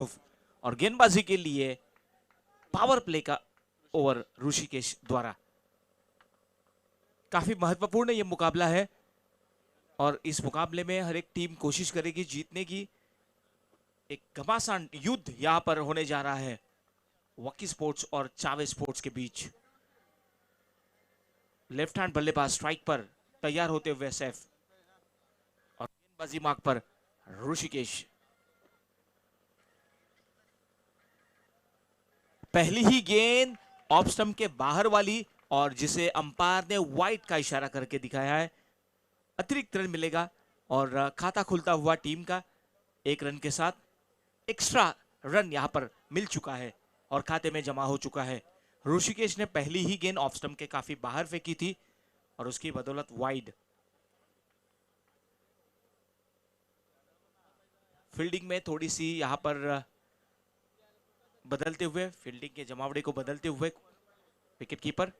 और गेंदबाजी के लिए पावर प्ले का ओवर ऋषिकेश द्वारा। काफी महत्वपूर्ण ये मुकाबला है और इस मुकाबले में हर एक टीम कोशिश करेगी जीतने की। एक घमासान युद्ध यहां पर होने जा रहा है वकी स्पोर्ट्स और चावे स्पोर्ट्स के बीच। लेफ्ट हैंड बल्लेबाज स्ट्राइक पर तैयार होते हुए सैफ और गेंदबाजी मार्ग पर ऋषिकेश। पहली ही गेंद ऑफ स्टंप के बाहर वाली और जिसे अंपायर ने वाइड का इशारा करके दिखाया है। अतिरिक्त रन मिलेगा और खाता खुलता हुआ टीम का 1 रन के साथ। एक्स्ट्रा रन यहां पर मिल चुका है और खाते में जमा हो चुका है। ऋषिकेश ने पहली ही गेंद ऑफ स्टंप के काफी बाहर फेंकी थी और उसकी बदौलत वाइड। फील्डिंग में थोड़ी सी यहां पर बदलते हुए, फील्डिंग के जमावड़े को बदलते हुए विकेट कीपर।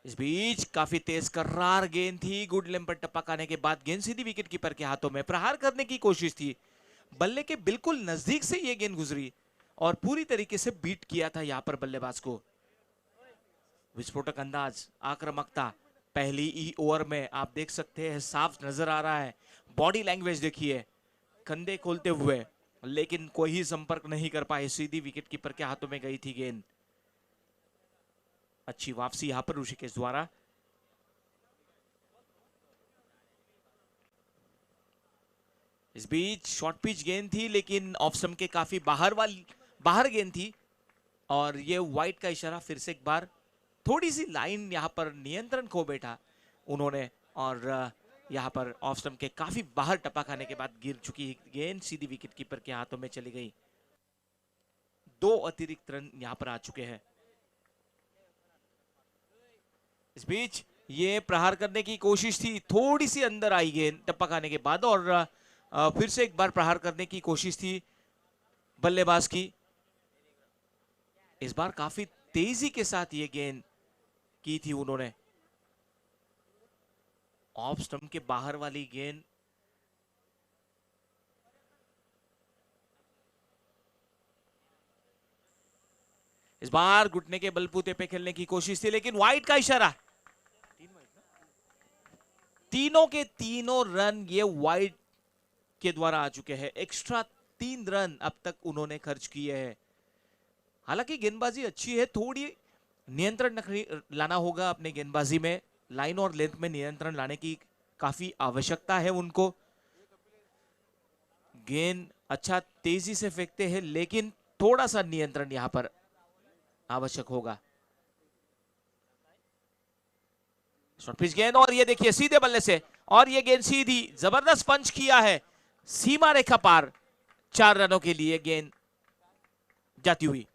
इस बीच काफी तेज कर्रार गेंद थी। गुड लेंथ पर टप्पा खाने के बाद गेंद सीधी विकेट कीपर के हाथों में। प्रहार करने की कोशिश थी, बल्ले के बिल्कुल नजदीक से यह गेंद गुजरी और पूरी तरीके से बीट किया था यहां पर बल्लेबाज को। विस्फोटक अंदाज, आक्रामकता पहली ही ओवर में आप देख सकते हैं, साफ नजर आ रहा है। बॉडी लैंग्वेज देखिए, कंधे खोलते हुए, लेकिन कोई संपर्क नहीं कर पाए। सीधी विकेट कीपर के हाथों में गई थी गेंद। अच्छी वापसी यहां पर ऋषिकेश द्वारा। इस बीच शॉर्ट पिच गेंद थी लेकिन ऑफ स्टंप के काफी बाहर गेंद थी और ये वाइड का इशारा फिर से एक बार। थोड़ी सी लाइन यहां पर नियंत्रण खो बैठा उन्होंने और यहां पर ऑफ स्टंप के काफी बाहर टप्पा खाने के बाद गिर चुकी गेंद सीधी विकेट कीपर के हाथों में चली गई। 2 अतिरिक्त रन यहां पर आ चुके हैं। इस बीच ये प्रहार करने की कोशिश थी, थोड़ी सी अंदर आई गेंद टप्पा खाने के बाद और फिर से एक बार प्रहार करने की कोशिश थी बल्लेबाज की। इस बार काफी तेजी के साथ ये गेंद की थी उन्होंने। ऑफ स्टंप के बाहर वाली गेंद। इस बार घुटने के बलबूते पे खेलने की कोशिश थी लेकिन वाइड का इशारा। तीनों के तीनों रन ये वाइड के द्वारा आ चुके हैं। एक्स्ट्रा 3 रन अब तक उन्होंने खर्च किए हैं। हालांकि गेंदबाजी अच्छी है, थोड़ी नियंत्रण लाना होगा अपने गेंदबाजी में। लाइन और लेंथ में नियंत्रण लाने की काफी आवश्यकता है उनको। गेंद अच्छा तेजी से फेंकते हैं लेकिन थोड़ा सा नियंत्रण यहां पर आवश्यक होगा। शॉर्ट पिच गेंद और ये देखिए सीधे बल्ले से और ये गेंद सीधी जबरदस्त पंच किया है, सीमा रेखा पार। 4 रनों के लिए गेंद जाती हुई।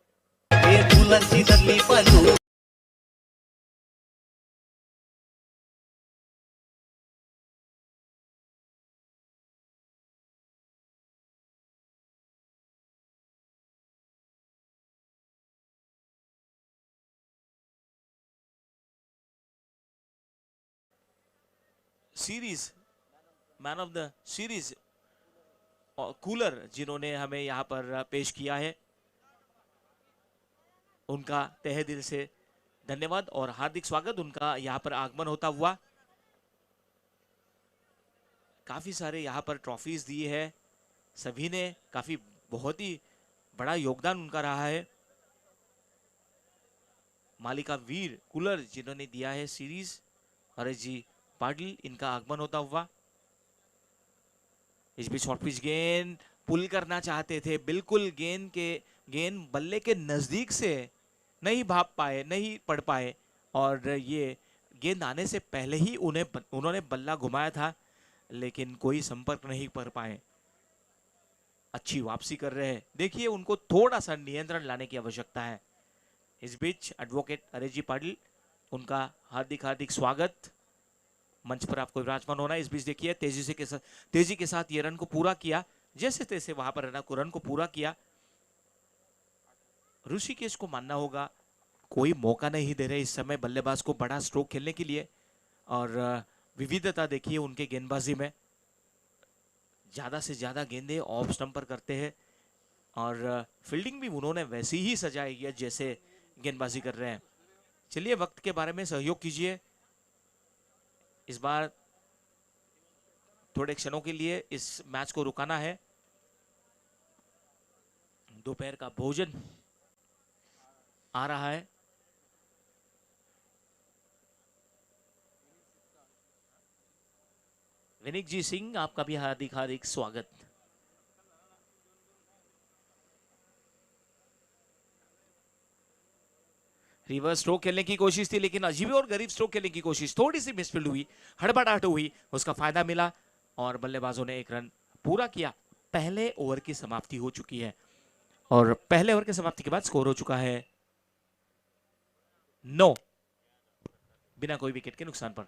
Series man of the series cooler जिन्होंने हमें यहां पर पेश किया है, उनका तहे दिल से धन्यवाद और हार्दिक स्वागत उनका यहां पर आगमन होता हुआ। काफी सारे यहां पर ट्रॉफीज दी है सभी ने, काफी बहुत ही बड़ा योगदान उनका रहा है। मालिका वीर कूलर जिन्होंने दिया है सीरीज, हरेश जी पाटिल, इनका आगमन होता हुआ। इस बीच शॉर्ट पिच गेंद पुल करना चाहते थे, बिल्कुल गेंद बल्ले के नजदीक से नहीं भाप पाए, नहीं पड़ पाए और ये गेंद आने से पहले ही उन्होंने बल्ला घुमाया था लेकिन कोई संपर्क नहीं कर पाए। अच्छी वापसी कर रहे हैं, देखिए उनको थोड़ा सा नियंत्रण लाने की आवश्यकता है। इस बीच एडवोकेट हरेश जी पाटिल, उनका हार्दिक हार्दिक स्वागत, मंच पर आपको विराजमान होना। इस बीच देखिए तेजी के साथ ये रन को पूरा किया, जैसे तैसे वहां पर रन को पूरा किया। ऋषिकेश को मानना होगा कोई मौका नहीं दे रहे इस समय बल्लेबाज को बड़ा स्ट्रोक खेलने के लिए और विविधता देखिए उनके गेंदबाजी में। ज़्यादा से ज़्यादा गेंदें ऑफ स्टंप पर करते हैं और फील्डिंग भी उन्होंने वैसी ही सजाई है जैसे गेंदबाजी कर रहे हैं। चलिए वक्त के बारे में सहयोग कीजिए। इस बार थोड़े क्षणों के लिए इस मैच को रुकाना है। दोपहर का भोजन आ रहा है। विनिक जी सिंह, आपका भी हार्दिक हार्दिक स्वागत। रिवर्स स्ट्रोक खेलने की कोशिश थी लेकिन अजीब और गरीब स्ट्रोक खेलने की कोशिश, थोड़ी सी मिसफील्ड हुई, हड़बड़ाहट हुई, उसका फायदा मिला और बल्लेबाजों ने एक रन पूरा किया। पहले ओवर की समाप्ति हो चुकी है और पहले ओवर की समाप्ति के बाद स्कोर हो चुका है 9 बिना कोई विकेट के नुकसान पर।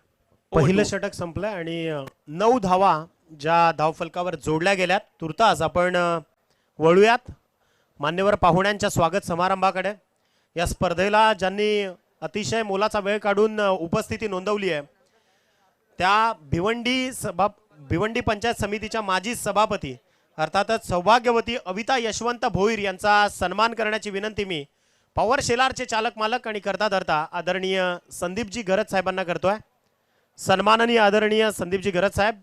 पहिलं षटक संपलं आणि 9 धावा ज्या धावफलकावर जोडल्या गेल्यात। तुर्तास आपण वळूयात मान्यवर पाहुण्यांच्या स्वागत समारंभाकडे। या स्पर्धेला ज्यांनी अतिशय मोलाचा वेळ काढून उपस्थिती नोंदवली आहे त्या भिवंडी पंचायत समितीच्या माजी सभापती अर्थातच सौभाग्यवती अविता यशवंत भोईर यांचा सन्मान करण्याची विनंती मी पॉवर शेलारचे चालक मालक आणि करता धरता आदरणीय संदीपजी गरज साहेबांना करतोय। सन्माननीय आदरणीय संदीपजी गरज साहेब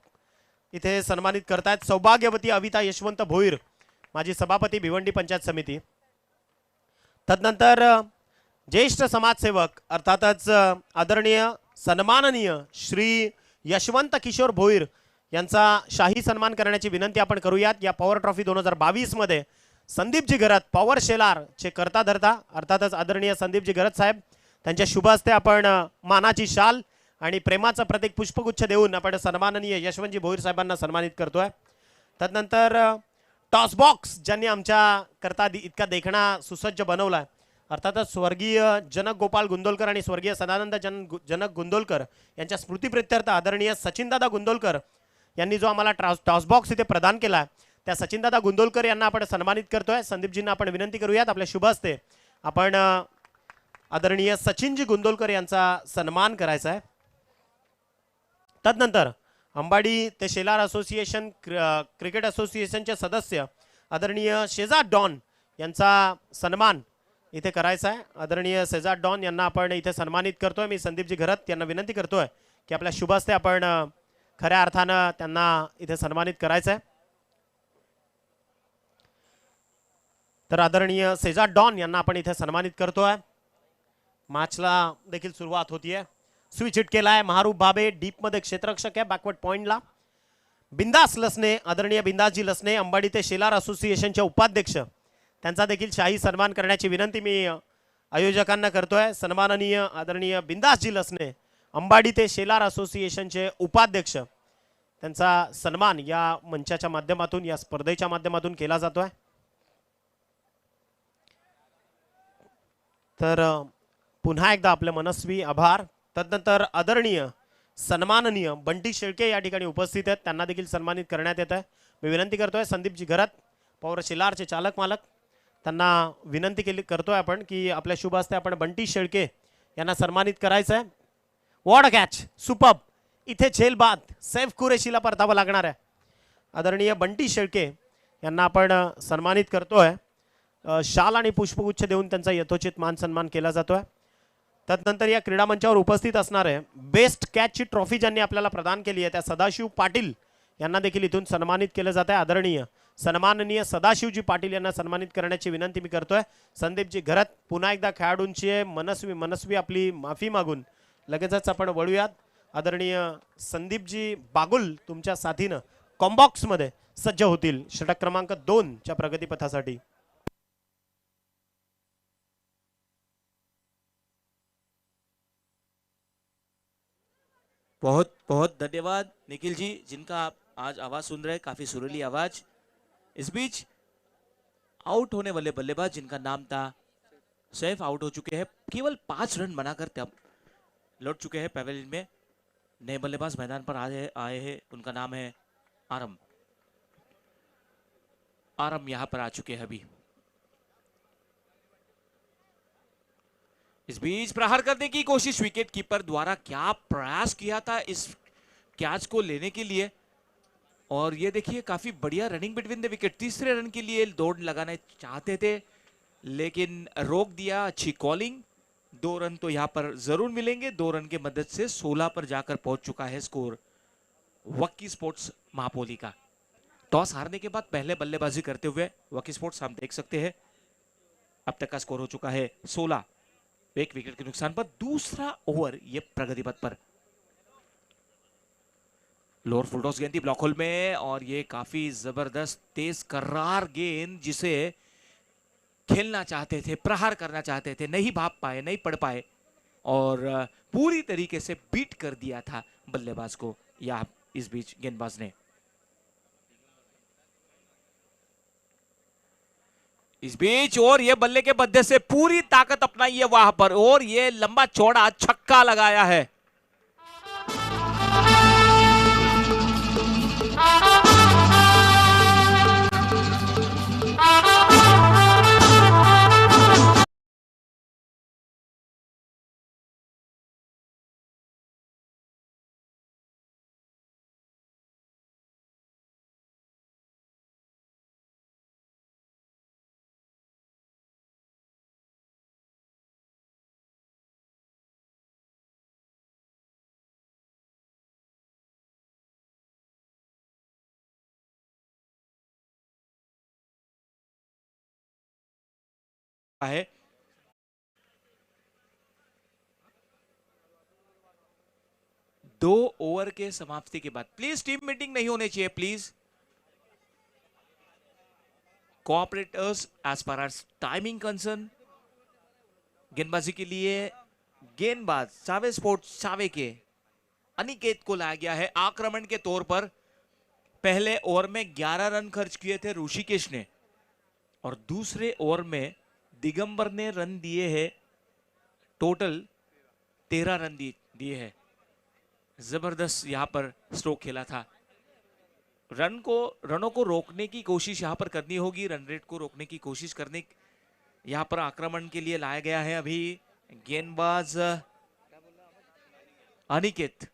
इथे सन्मानित करतायत सौभाग्यवती अविता यशवंत भोईर माजी सभापती भिवंडी पंचायत समिती। तदनंतर ज्येष्ठ समाजसेवक अर्थातच आदरणीय सन्माननीय श्री यशवंत किशोर भोईर यांचा शाही सन्मान करण्याची विनंती आपण करूयात। या पॉवर ट्रॉफी 2022 मध्ये संदीपजी गरज पॉवर शेलार चे करता धरता अर्थातच आदरणीय संदीपजी गरज साहेब त्यांच्या शुभ हस्ते आपण मानाची शाल आणि प्रेमाचं प्रतीक पुष्पगुच्छ देऊन आपण सन्माननीय यशवंतजी भोईर साहेबांना सन्मानित करतोय। तदनंतर टॉस बॉक्स ज्यांनी आमच्या करता इतका देखणा सुसज्ज बनवलाय अर्थातच स्वर्गीय जनक गोपाल गुंदोलकर आणि स्वर्गीय सदानंद जनक गुंदोलकर यांच्या स्मृतीप्रित्यर्थ आदरणीय सचिनदादा गुंदोलकर यांनी जो आम्हाला टॉस बॉक्स इथे प्रदान केला त्या सचिनदादा गुंदोलकर यांना आपण सन्मानित करतोय। संदीपजींना आपण विनंती करूयात आपल्या शुभ हस्ते आपण आदरणीय सचिनजी गुंदोलकर यांचा सन्मान करायचा आहे। तदनंतर अंबाडी ते शेलार असोसिएशन क्रिकेट असोसिएशनचे सदस्य आदरणीय शेजाद डॉन यांचा सन्मान इथे करायचा आहे। आदरणीय शेजाद डॉन यांना आपण इथे सन्मानित करतोय। मी संदीपजी घरत यांना विनंती करतोय की आपल्या शुभ हस्ते आपण खऱ्या अर्थानं त्यांना इथे सन्मानित करायचं आहे। तर आदरणीय शेजाद डॉन यांना आपण इथे सन्मानित करतोय। मॅचला देखील सुरुवात होतीये। स्विच हिट केलाय महारूप भाबे डीप मध्ये क्षेत्ररक्षक आहे बॅकवर्ड पॉइंटला। बिंदास लसने आदरणीय बिंदासजी लसने अंबाडी ते शेलार असोसिएशनचे उपाध्यक्ष त्यांचा देखील शाही सन्मान करण्याची विनंती मी आयोजकांना करतोय। सन्माननीय आदरणीय बिंदासजी लसने अंबाडी ते शेलार असोसिएशनचे उपाध्यक्ष त्यांचा सन्मान या मंचाच्या माध्यमातून या स्पर्धेच्या माध्यमातून केला जातोय। तर पुन्हा एकदा आपले मनस्वी आभार। तदनंतर आदरणीय सन्माननीय बंटी शेळके या ठिकाणी उपस्थित आहेत त्यांना देखील सन्मानित करण्यात येत आहे। मी विनंती करतोय संदीपजी घरत पॉवर शेलारचे चालक मालक त्यांना विनंती करतोय आपण की आपल्या शुभ हस्ते आपण बंटी शेळके यांना सन्मानित करायचं आहे। वॉट अ कॅच सुपर्ब इथे झेल बाद सैफ कुरेशीला परतावं लागणार आहे। आदरणीय बंटी शेळके यांना आपण सन्मानित करतोय। शाल आणि पुष्पगुच्छ देऊन त्यांचा यथोचित मान सन्मान केला जातोय। तदनंतर या क्रीडा मंचावर उपस्थित असणार आहे बेस्ट कॅचची ट्रॉफी ज्यांनी आपल्याला प्रदान केली आहे त्या सदाशिव पाटील यांना देखील इथून सन्मानित केलं जात आहे। आदरणीय सन्माननीय सदाशिवजी पाटील यांना सन्मानित करण्याची विनंती मी करतोय। संदीपजी घरत पुन्हा एकदा खेळाडूंची मनस्वी आपली माफी मागून लगेचच आपण वळूयात। आदरणीय संदीपजी बागुल तुमच्या साथीनं कॉम्बॉक्स मध्ये सज्ज होतील षटक क्रमांक 2 च्या प्रगतीपथासाठी। बहुत बहुत धन्यवाद निखिल जी जिनका आप आज आवाज सुन रहे हैं, काफी सुरीली आवाज। इस बीच आउट होने वाले बल्लेबाज जिनका नाम था सैफ आउट हो चुके हैं। केवल 5 रन बनाकर तब लौट चुके हैं पैवेलियन में। नए बल्लेबाज मैदान पर आए हैं उनका नाम है आरम। आरम यहां पर आ चुके हैं अभी। इस बीच प्रहार करने की कोशिश विकेट कीपर द्वारा क्या प्रयास किया था इस कैच को लेने के लिए और ये देखिए काफी बढ़िया रनिंग बिटवीन द विकेट। तीसरे रन के लिए दौड़ लगाना चाहते थे लेकिन रोक दिया। अच्छी कॉलिंग। 2 रन तो यहाँ पर जरूर मिलेंगे। 2 रन के मदद से 16 पर जाकर पहुंच चुका है स्कोर वक्की स्पोर्ट्स महापोली का। टॉस हारने के बाद पहले बल्लेबाजी करते हुए वक्की स्पोर्ट्स हम देख सकते हैं अब तक का स्कोर हो चुका है 16, 1 विकेट के नुकसान पर। दूसरा ओवर ये प्रगति पथ पर। लोअर फुल टॉस गेंद थी ब्लॉक होल में और ये काफी जबरदस्त तेज कर्रार गेंद जिसे खेलना चाहते थे, प्रहार करना चाहते थे, नहीं भाग पाए, नहीं पढ़ पाए और पूरी तरीके से बीट कर दिया था बल्लेबाज को या इस बीच गेंदबाज ने। इस बीच और ये बल्ले के बद्दे से पूरी ताकत अपनाई है वहां पर और ये लंबा चौड़ा छक्का लगाया है। है 2 ओवर के समाप्ति के बाद प्लीज टीम मीटिंग नहीं होनी चाहिए। Please cooperators as per our timing concern. गेंदबाजी के लिए गेंदबाज सावे स्पोर्ट्स सावे के अनिकेत को लाया गया है आक्रमण के तौर पर। पहले ओवर में 11 रन खर्च किए थे ऋषिकेश ने और दूसरे ओवर में दिगंबर ने रन दिए हैं। टोटल 13 रन दिए हैं। जबरदस्त यहां पर स्ट्रोक खेला था। रनों को रोकने की कोशिश यहां पर करनी होगी। रन रेट को रोकने की कोशिश करने यहां पर आक्रमण के लिए लाया गया है अभी गेंदबाज अनिकेत।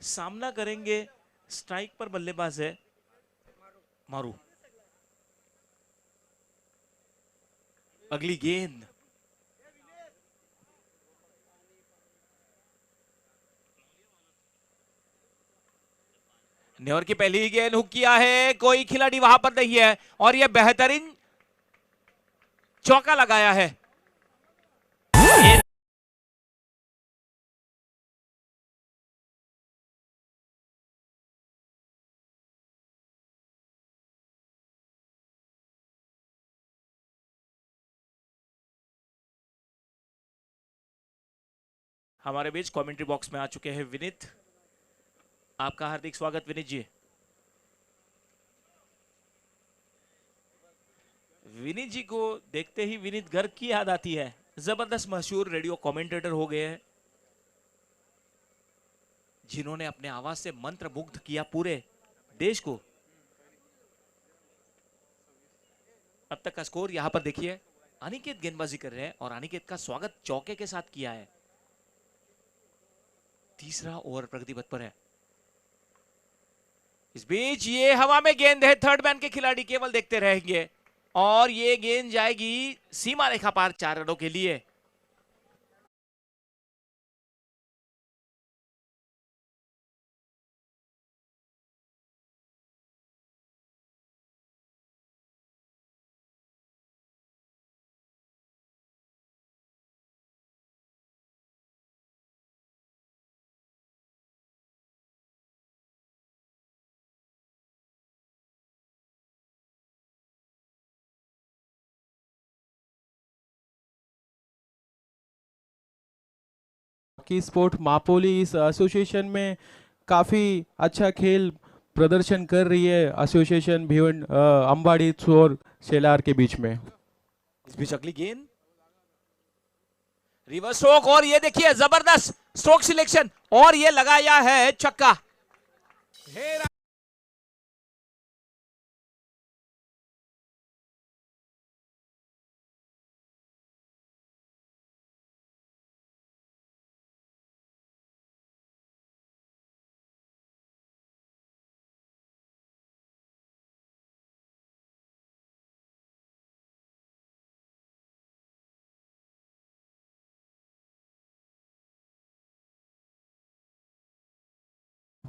सामना करेंगे स्ट्राइक पर बल्लेबाज है मारू। अगली गेंद न्योर की पहली गेंद हुक किया है। कोई खिलाड़ी वहां पर नहीं है और यह बेहतरीन चौका लगाया है। हमारे बीच कमेंट्री बॉक्स में आ चुके हैं विनीत। आपका हार्दिक स्वागत विनीत जी। विनीत जी को देखते ही विनीत गर्ग की याद आती है। जबरदस्त मशहूर रेडियो कमेंटेटर हो गए हैं जिन्होंने अपने आवाज से मंत्र मुग्ध किया पूरे देश को। अब तक का स्कोर यहां पर देखिए अनिकेत गेंदबाजी कर रहे हैं और अनिकेत का स्वागत चौके के साथ किया है। तीसरा ओवर प्रगति पथ पर है। इस बीच ये हवा में गेंद है। थर्ड मैन के खिलाड़ी केवल देखते रहेंगे और ये गेंद जाएगी सीमा रेखा पार 4 रनों के लिए। हॉकी स्पोर्ट मापोली इस एसोसिएशन में काफ़ी अच्छा खेल प्रदर्शन कर रही है एसोसिएशन भिवंडी अंबाड़ी और शेलार के बीच में। इस बीच अगली गेंद रिवर्स स्ट्रोक और ये देखिए जबरदस्त स्ट्रोक सिलेक्शन और ये लगाया है छक्का।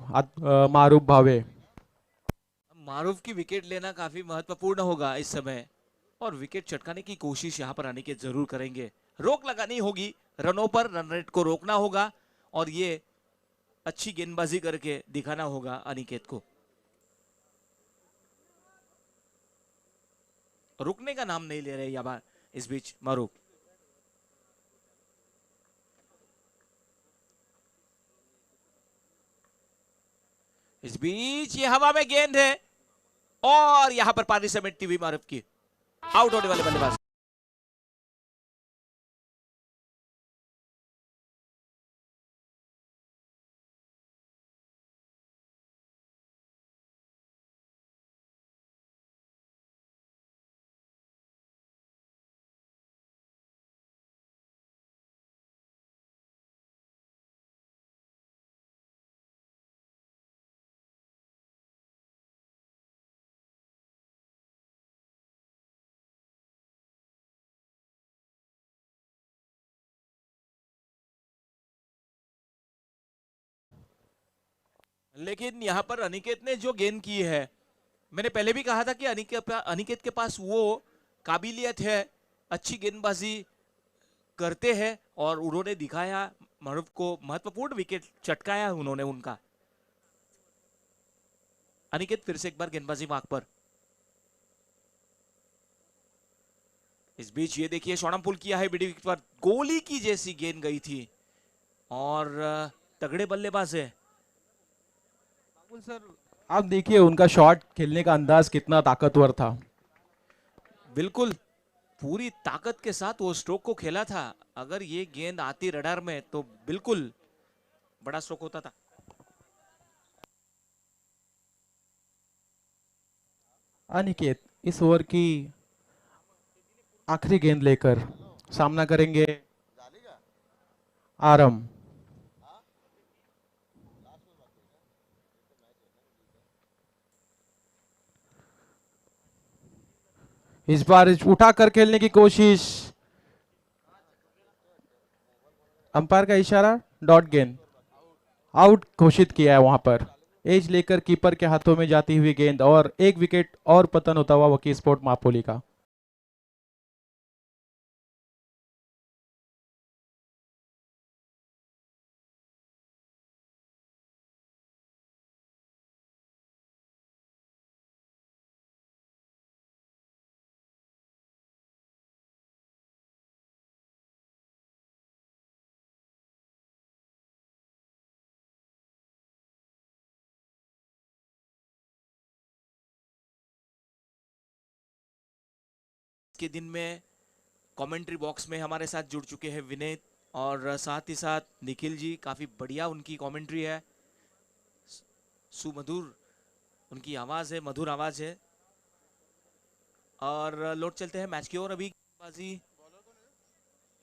मारूफ भावे। मारूफ की विकेट लेना काफी महत्वपूर्ण होगा इस समय, और विकेट चटकाने की कोशिश यहाँ पर अनिकेत जरूर करेंगे। रोक लगानी होगी रनों पर, रन रेट को रोकना होगा और ये अच्छी गेंदबाजी करके दिखाना होगा अनिकेत को। रुकने का नाम नहीं ले रहे यहाँ इस बीच मारूफ। इस बीच ये हवा में गेंद है और यहां पर पारी समेटती हुई मारूफ की, आउट होने वाले बल्लेबाज। लेकिन यहां पर अनिकेत ने जो गेंद की है, मैंने पहले भी कहा था कि अनिकेत के पास वो काबिलियत है, अच्छी गेंदबाजी करते हैं और उन्होंने दिखाया। मारूफ को महत्वपूर्ण विकेट चटकाया उन्होंने उनका। अनिकेत फिर से एक बार गेंदबाजी मार्ग पर। इस बीच ये देखिए शॉर्ट पुल किया है मिडिल विकेट पर, गोली की जैसी गेंद गई थी और तगड़े बल्लेबाज है। सर आप देखिए उनका शॉट खेलने का अंदाज कितना ताकतवर था। बिल्कुल पूरी ताकत के साथ वो स्ट्रोक को खेला था। अगर ये गेंद आती रडार में तो बिल्कुल बड़ा स्ट्रोक होता था। अनिकेत इस ओवर की आखिरी गेंद लेकर सामना करेंगे आरम। इस बार उठाकर खेलने की कोशिश, अंपायर का इशारा, डॉट गेंद, आउट घोषित किया है वहां पर। एज लेकर कीपर के हाथों में जाती हुई गेंद और एक विकेट और पतन होता हुआ वकी स्पोर्ट मापोली का। के दिन में कमेंट्री बॉक्स में हमारे साथ जुड़ चुके हैं विनीत और साथ ही साथ निखिल जी। काफी बढ़िया उनकी कमेंट्री है, सुमधुर उनकी आवाज है, मधुर आवाज है। और लौट चलते हैं मैच की ओर। अभी गेंदबाजी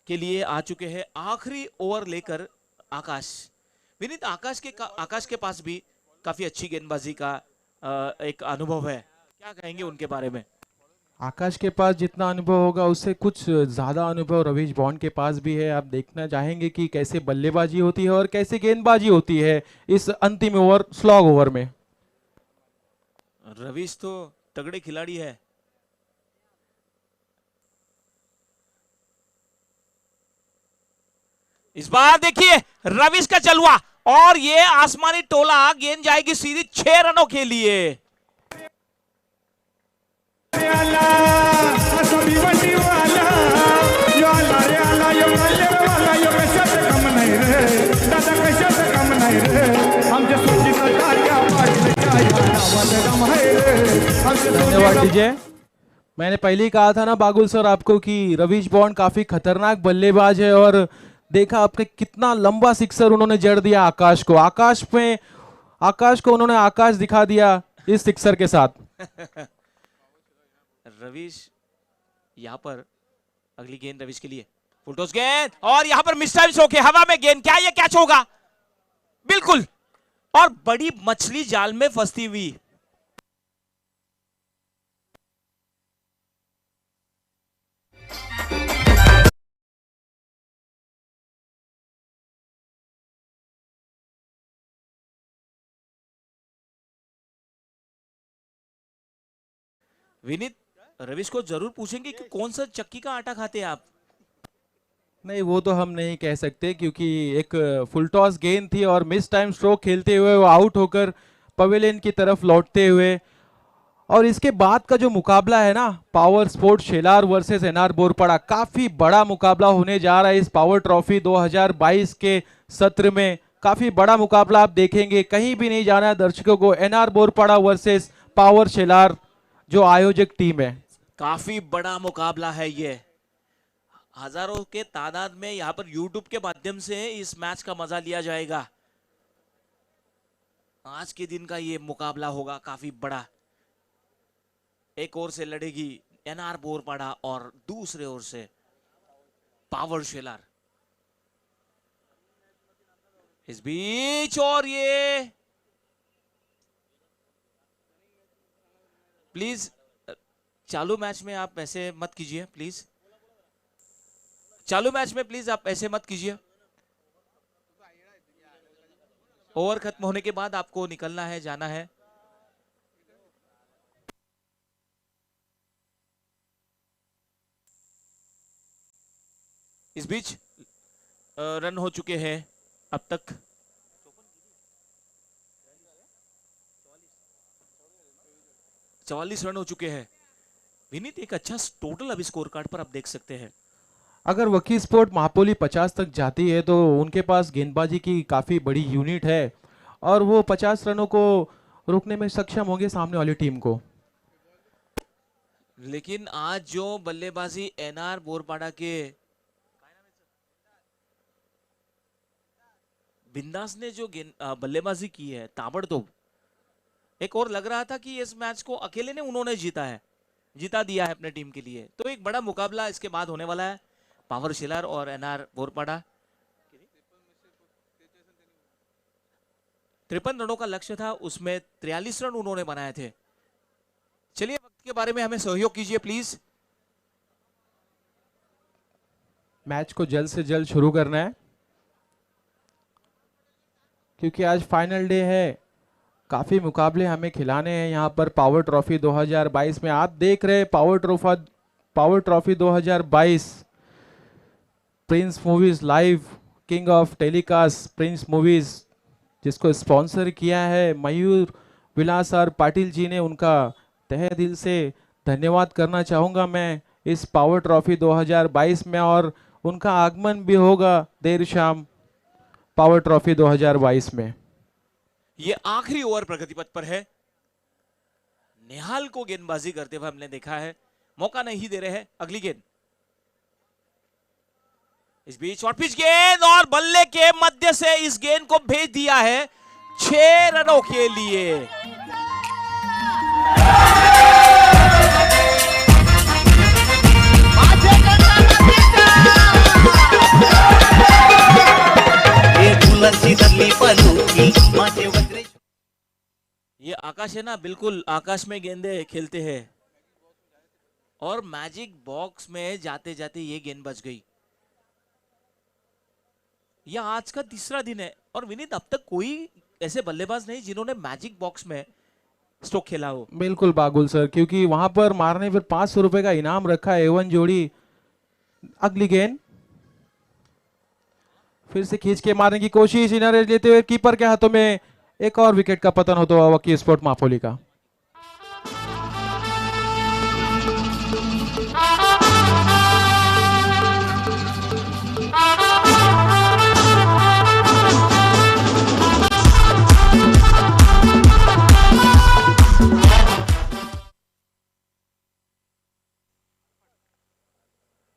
के लिए आ चुके हैं आखिरी ओवर लेकर आकाश। विनीत, आकाश के पास भी काफी अच्छी गेंदबाजी का एक अनुभव है, क्या कहेंगे उनके बारे में? आकाश के पास जितना अनुभव होगा उससे कुछ ज्यादा अनुभव रवीश बॉन्ड के पास भी है। आप देखना चाहेंगे कि कैसे बल्लेबाजी होती है और कैसे गेंदबाजी होती है इस अंतिम ओवर, स्लॉग ओवर में। रवीश तो तगड़े खिलाड़ी है। इस बार देखिए रवीश का चलुआ और ये आसमानी टोला, गेंद जाएगी सीधी 6 रनों के लिए। धन्यवाद डीजे। मैंने पहले ही कहा था ना बागुल सर आपको कि रवीश बॉन्ड काफी खतरनाक बल्लेबाज है, और देखा आपने कितना लंबा सिक्सर उन्होंने जड़ दिया आकाश को। आकाश को उन्होंने आकाश दिखा दिया इस सिक्सर के साथ। रवीश यहां पर अगली गेंद रवीश के लिए, फुल टॉस गेंद और यहां पर मिस टाइम होके हवा में गेंद, क्या ये कैच होगा? बिल्कुल, और बड़ी मछली जाल में फंसती हुई विनीत, रविश को जरूर पूछेंगे कि कौन सा चक्की का आटा खाते हैं आप। नहीं, वो तो हम नहीं कह सकते क्योंकि एक फुल टॉस गेंद थी और मिस टाइम स्ट्रोक खेलते हुए वो आउट होकर पवेलियन की तरफ लौटते हुए। और इसके बाद का जो मुकाबला है ना, power sport Shelar versus NR Borpada, काफी बड़ा मुकाबला होने जा रहा है इस पावर ट्रॉफी 2022 के सत्र में। काफी बड़ा मुकाबला आप देखेंगे, कहीं भी नहीं जाना है दर्शकों को। एनआर बोरपाड़ा वर्सेस पावर शेलार जो आयोजक टीम है। काफी बड़ा मुकाबला है ये, हजारों के तादाद में यहाँ पर यूट्यूब के माध्यम से इस मैच का मजा लिया जाएगा। आज के दिन का ये मुकाबला होगा काफी बड़ा। एक ओर से लड़ेगी एनआर बोरपाड़ा और दूसरे ओर से पावर शेलार। इस बीच और ये प्लीज चालू मैच में आप ऐसे मत कीजिए, प्लीज चालू मैच में प्लीज आप ऐसे मत कीजिए। ओवर खत्म होने के बाद आपको निकलना है, जाना है। इस बीच रन हो चुके हैं अब तक 44 रन हो चुके हैं। विनीत, एक अच्छा टोटल अभी स्कोर कार्ड पर आप देख सकते हैं। अगर वकी स्पोर्ट महापोली 50 तक जाती है तो उनके पास गेंदबाजी की काफी बड़ी यूनिट है और वो 50 रनों को रोकने में सक्षम होंगे सामने वाली टीम को। लेकिन आज जो बल्लेबाजी एनआर बोरपाड़ा के बिंदास ने जो बल्लेबाजी की है ताबड़तोड़, एक और लग रहा था कि इस मैच को अकेले ने उन्होंने जीता दिया है अपने टीम के लिए। तो एक बड़ा मुकाबला इसके बाद होने वाला है पावर शेलार और एनआर बोरपाड़ा। 53 रनों का लक्ष्य था, उसमें 43 रन उन्होंने बनाए थे। चलिए वक्त के बारे में हमें सहयोग कीजिए प्लीज। मैच को जल्द से जल्द शुरू करना है क्योंकि आज फाइनल डे है। काफी मुकाबले हमें खिलाने हैं यहाँ पर पावर ट्रॉफी 2022 में। आप देख रहे हैं power trophy 2022 Prince movies live, king of telecast Prince movies, जिसको स्पॉन्सर किया है मयूर विलास और पाटिल जी ने। उनका तहे दिल से धन्यवाद करना चाहूँगा मैं इस पावर ट्रॉफी 2022 में। और उनका आगमन भी होगा देर शाम पावर ट्रॉफी 2022 में। ये आखिरी ओवर प्रगति पथ पर है। निहाल को गेंदबाजी करते हुए हमने देखा है, मौका नहीं दे रहे हैं। अगली गेंद, इस बीच और पिच गेंद और बल्ले के मध्य से इस गेंद को भेज दिया है 6 रनों के लिए। ये आकाश है ना, बिल्कुल आकाश में गेंदे खेलते हैं और मैजिक बॉक्स में जाते जाते ये गेंद बच गई। यह आज का तीसरा दिन है और विनीत, अब तक कोई ऐसे बल्लेबाज नहीं जिन्होंने मैजिक बॉक्स में स्ट्रोक खेला हो। बिल्कुल बागुल सर, क्योंकि वहां पर मारने पर 500 रुपए का इनाम रखा है एवन जोड़ी। अगली गेंद फिर से खींच के मारने की कोशिश, इनर एज लेते हुए कीपर के हाथों में एक और विकेट का पतन होता हुआ वकी स्पोर्ट मापोली का।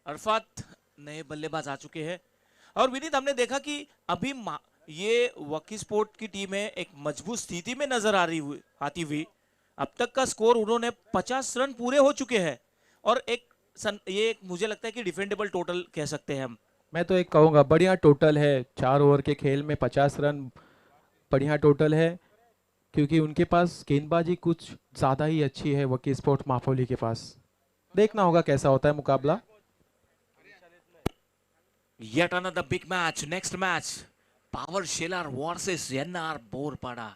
अरफात नए बल्लेबाज आ चुके हैं और विनीत, हमने देखा कि अभी ये वकी स्पोर्ट की टीम है एक मजबूत स्थिति में नजर आती हुई। अब तक का स्कोर उन्होंने 50 रन पूरे हो चुके हैं और ये मुझे लगता है कि डिफेंडेबल टोटल कह सकते हैं हम। मैं तो एक कहूंगा बढ़िया टोटल है, 4 ओवर के खेल में 50 रन बढ़िया टोटल है, क्योंकि उनके पास गेंदबाजी कुछ ज्यादा ही अच्छी है वकी स्पोर्ट मापोली के पास। देखना होगा कैसा होता है मुकाबला। Yet another big match. Next match, Power Shelar versus NR बोरपाड़ा।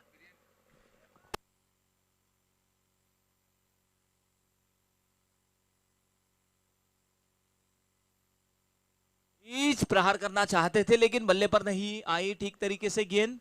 बीच प्रहार करना चाहते थे लेकिन बल्ले पर नहीं आई ठीक तरीके से गेंद।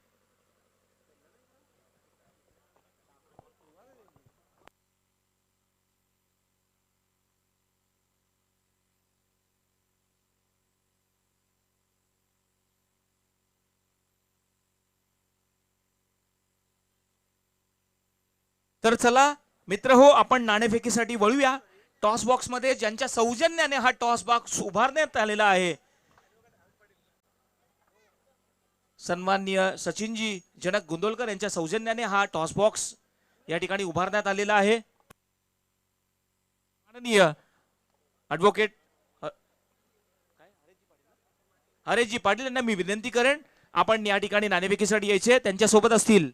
तर चला मित्र हो, आपण नाणेफेकीसाठी वळूया। टॉस बॉक्स मध्ये ज्यांच्या सौजन्याने हा टॉस बॉक्स उभारण्यात आलेला आहे, सन्माननीय सचिनजी जनक गुंदोलकर यांच्या सौजन्याने हा टॉस बॉक्स या ठिकाणी उभारण्यात आलेला आहे। माननीय ॲडव्होकेट हरेशजी पाटील यांना मी विनंती करेन, आपण या ठिकाणी नाणेफेकीसाठी यायचे। त्यांच्या सोबत असतील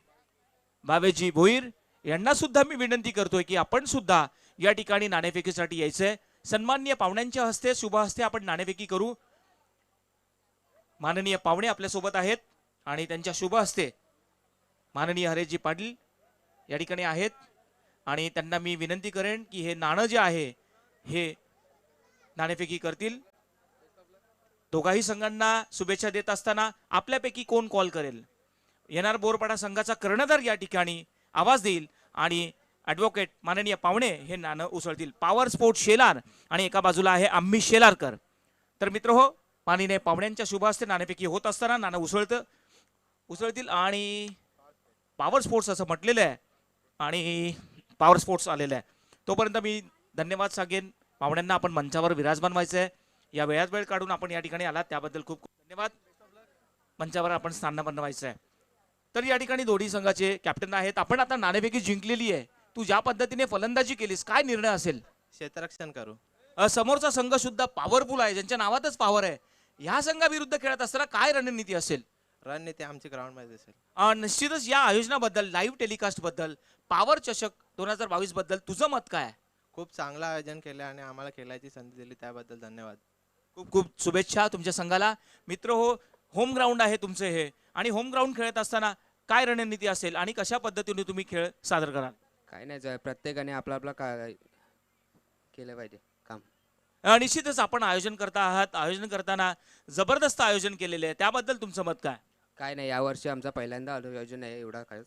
भावेशजी भोईर यांना सुद्धा मी विनंती करतोय की आपण सुद्धा या ठिकाणी नाणेफेकीसाठी यायचंय। सन्माननीय पाहुण्यांच्या हस्ते शुभ हस्ते आपण नाणेफेकी करू। माननीय पाहुणे आपल्या सोबत आहेत आणि त्यांच्या शुभ हस्ते माननीय हरेशजी पाटील या ठिकाणी आहेत आणि त्यांना मी विनंती करेन की हे नाणं जे आहे हे नाणेफेकी करतील। दोघाही संघांना शुभेच्छा देत असताना आपल्यापैकी कोण कॉल करेल? येणार बोरपाडा संघाचा कर्णधार या ठिकाणी आवाज देईल आणि ॲडव्होकेट माननीय पाहुणे हे नाणं उसळतील। पॉवर स्पोर्ट शेलार आणि एका बाजूला आहे आम्ही शेलारकर। तर मित्र हो, माननीय पाहुण्यांच्या शुभ हस्ते नाणेफेकी होत असताना नाणं उसळतील आणि पॉवर स्पोर्ट्स असं म्हटलेलं आहे आणि पॉवर स्पोर्ट्स आलेलं आहे। तोपर्यंत मी धन्यवाद सांगेन पाहुण्यांना। आपण मंचावर विराजमान व्हायचं आहे, या वेळात वेळ काढून आपण या ठिकाणी आलात त्याबद्दल खूप खूप धन्यवाद। मंचावर आपण स्थान बनवायचं आहे। तर या ठिकाणी दोन्ही संघाचे कॅप्टन आहेत। आपण आता नाणेफेकी जिंकलेली आहे, तू ज्या पद्धतीने फलंदाजी केलीस काय निर्णय असेल? क्षेत्ररक्षण करू। समोरचा संघ सुद्धा पॉवरफुल आहे, ज्यांच्या नावातच पॉवर आहे। ह्या संघाविरुद्ध खेळत असताना काय रणनीती असेल? रणनीती आमची ग्राउंड मध्ये असेल। निश्चितच या आयोजनाबद्दल, लाईव्ह टेलिकास्ट बद्दल, पॉवर चषक 2022 बद्दल तुझं मत काय? खूप चांगलं आयोजन केलं आणि आम्हाला खेळायची संधी दिली त्याबद्दल धन्यवाद। खूप खूप शुभेच्छा तुमच्या संघाला। मित्र हो, होम ग्राउंड आहे तुमचे हे आणि होम ग्राउंड खेळत असताना काय रणनीती असेल आणि कशा पद्धतीने तुम्ही खेळ सादर कराल? काय नाही, प्रत्येकाने आपला आपला काय केलं पाहिजे काम। निश्चितच आपण आयोजन करता आहात, आयोजन करताना जबरदस्त आयोजन केलेले आहे, त्याबद्दल तुमचं मत काय? काय नाही, यावर्षी आमचा पहिल्यांदा आयोजन आहे एवढा काय,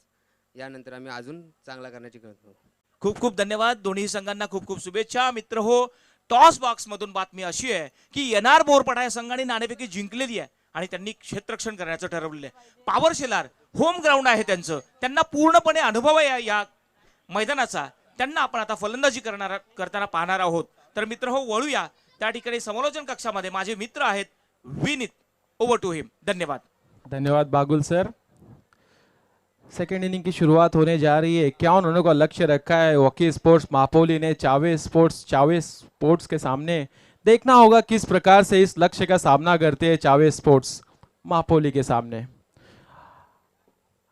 यानंतर आम्ही अजून चांगला करण्याची करतो। खूप खूप धन्यवाद, दोन्ही संघांना खूप खूप शुभेच्छा। मित्र हो, टॉस बॉक्स मधून बातमी अशी आहे की येणार बोरपाडा या संघाने नाणेफेकी जिंकलेली आहे आणि त्यांनी क्षेत्ररक्षण करण्याचं ठरवलेलं आहे। पॉवर शेलार होम ग्राउंड आहे त्यांचं, त्यांना पूर्णपणे अनुभव आहे या मैदानाचा। त्यांना आपण आता फलंदाजी करताना पाहणार आहोत। तर मित्र हो, वळूया त्या ठिकाणी समालोचन कक्षामध्ये माझे मित्र आहेत विनीत, ओव्हर टू हिम। धन्यवाद। धन्यवाद बागुल सर। सेकेंड इनिंग की शुरुआत होने जा रही है। 51 रनों का लक्ष्य रखा है वकी स्पोर्ट्स मापोली ने चावे स्पोर्ट्स के सामने। देखना होगा किस प्रकार से इस लक्ष्य का सामना करते हैं चावे स्पोर्ट्स मापोली के सामने।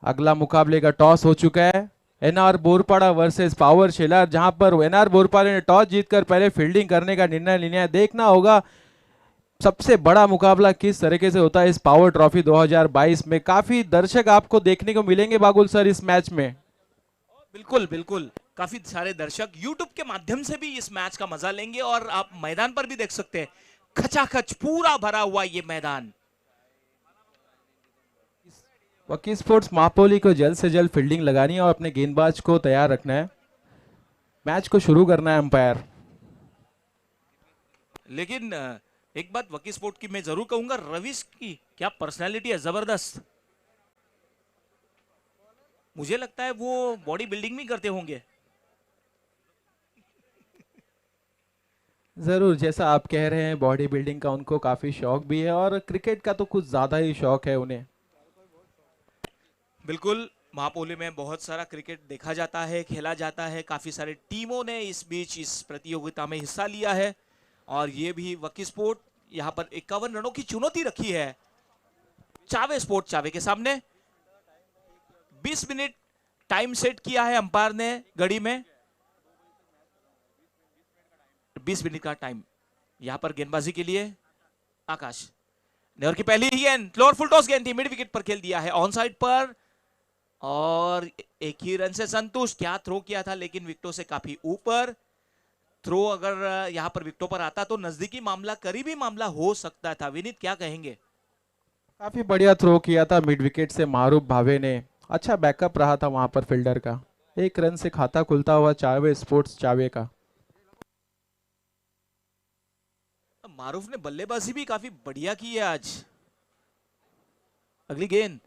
अगला मुकाबले का टॉस हो चुका है, एनआर बोरपाड़ा वर्सेस पॉवर शेलार, जहां पर एनआर बोरपाड़ा ने टॉस जीतकर पहले फील्डिंग करने का निर्णय लिया है। देखना होगा सबसे बड़ा मुकाबला किस तरीके से होता है इस पावर ट्रॉफी 2022 में। काफी दर्शक आपको देखने को मिलेंगे बागुल सर इस मैच में। बिल्कुल बिल्कुल, काफी सारे दर्शक यूट्यूब के माध्यम से भी इस मैच का मजा लेंगे और आप मैदान पर भी देख सकते हैं, खचाखच पूरा भरा हुआ ये मैदान। वकी स्पोर्ट्स मापोली को जल्द से जल्द फील्डिंग लगानी है और अपने गेंदबाज को तैयार रखना है। मैच को शुरू करना है अंपायर। लेकिन एक बात वकी स्पोर्ट की मैं जरूर कहूंगा, रवीश की क्या पर्सनालिटी है, जबरदस्त। मुझे लगता है वो बॉडी बिल्डिंग भी करते होंगे। जरूर, जैसा आप कह रहे हैं बॉडी बिल्डिंग का उनको काफी शौक भी है और क्रिकेट का तो कुछ ज्यादा ही शौक है उन्हें। बिल्कुल, महापोली में बहुत सारा क्रिकेट देखा जाता है, खेला जाता है। काफी सारे टीमों ने इस बीच इस प्रतियोगिता में हिस्सा लिया है और ये भी वकी स्पोर्ट यहाँ पर 51 रनों की चुनौती रखी है चावे स्पोर्ट चावे के सामने। 20 मिनट टाइम सेट किया है अंपायर ने घड़ी में, 20 मिनट का टाइम यहाँ पर गेंदबाजी के लिए। आकाश नेवर की पहली ही गेंद, फ्लोर फुल टॉस गेंद थी, मिड विकेट पर खेल दिया है ऑन साइड पर और एक ही रन से संतुष्ट। क्या थ्रो किया था लेकिन विकेटों से काफी ऊपर। थ्रो अगर यहाँ पर विकेटों पर आता तो नजदीकी मामला, करीबी मामला हो सकता था। विनीत क्या कहेंगे? काफी बढ़िया थ्रो किया था मिड विकेट से मारूफ भावे ने, अच्छा बैकअप रहा था वहां पर फील्डर का। 1 रन से खाता खुलता हुआ चावे स्पोर्ट्स चावे का। मारूफ ने बल्लेबाजी भी काफी बढ़िया की है आज। अगली गेंद,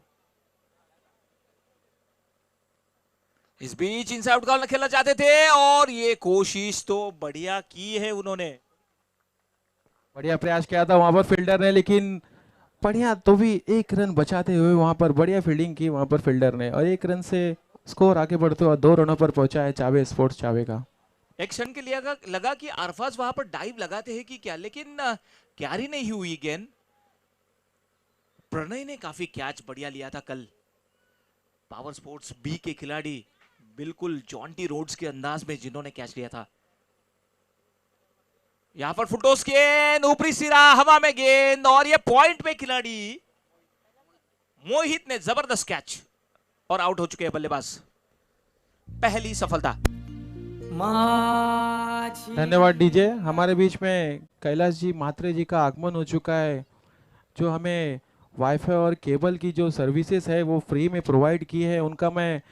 इस बीच इनसाइड आउट कॉर्नर खेलना चाहते थे और ये कोशिश तो बढ़िया की है उन्होंने। बढ़िया प्रयास किया था वहां पर फील्डर ने, लेकिन बढ़िया तो भी 1 रन बचाते हुए वहां पर बढ़िया फील्डिंग की वहां पर फील्डर ने, और 1 रन से स्कोर आगे बढ़ते हुए 2 रनों पर पहुंचा है चावे स्पोर्ट्स चावे का। एक क्षण के लिए लगा कि अरफाज वहां पर डाइव लगाते हैं कि क्या, लेकिन क्यारी नहीं हुई गेंद। प्रणय ने काफी कैच बढ़िया लिया था कल। पावर स्पोर्ट्स बी के खिलाड़ी बिल्कुल जॉन्टी रोड्स के अंदाज में जिन्होंने कैच लिया था। यहां पर फुटोस गेंद, ऊपरी सिरा, हवा में गेंद, और ये पॉइंट पे खिलाड़ी मोहित ने जबरदस्त कैच और आउट हो चुके हैं बल्लेबाज। पहली सफलता। धन्यवाद डीजे। हमारे बीच में कैलाश जी म्हात्रे जी का आगमन हो चुका है, जो हमें वाईफाई और केबल की जो सर्विसेज है वो फ्री में प्रोवाइड की है। उनका मैं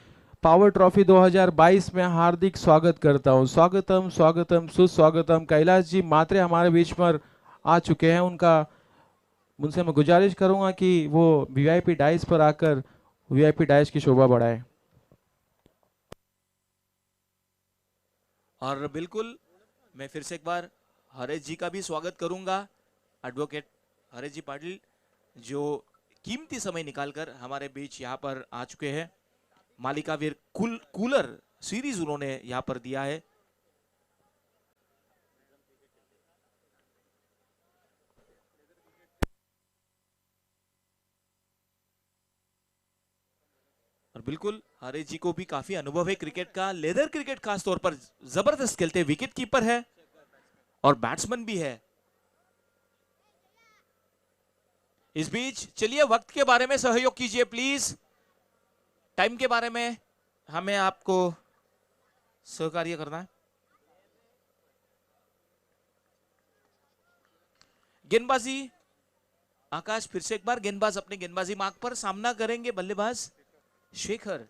पावर ट्रॉफी 2022 में हार्दिक स्वागत करता हूं। स्वागतम स्वागतम सुस्वागतम। कैलाश जी म्हात्रे हमारे बीच पर आ चुके हैं। उनसे मैं गुजारिश करूंगा कि वो वीआईपी डाइस पर आकर वीआईपी डाइस की शोभा बढ़ाए। और बिल्कुल मैं फिर से एक बार हरेश जी का भी स्वागत करूंगा, एडवोकेट हरेश जी पाटिल, जो कीमती समय निकालकर हमारे बीच यहाँ पर आ चुके हैं। मालिकावीर कूलर सीरीज उन्होंने यहाँ पर दिया है। और बिल्कुल हरेश जी को भी काफी अनुभव है क्रिकेट का, लेदर क्रिकेट खास तौर पर जबरदस्त खेलते हैं। विकेट कीपर है और बैट्समैन भी है। इस बीच चलिए वक्त के बारे में सहयोग कीजिए प्लीज। टाइम के बारे में हमें आपको सहकार्य करना है। गेंदबाजी, आकाश फिर से एक बार गेंदबाज अपने गेंदबाजी मार्ग पर सामना करेंगे बल्लेबाज शेखर।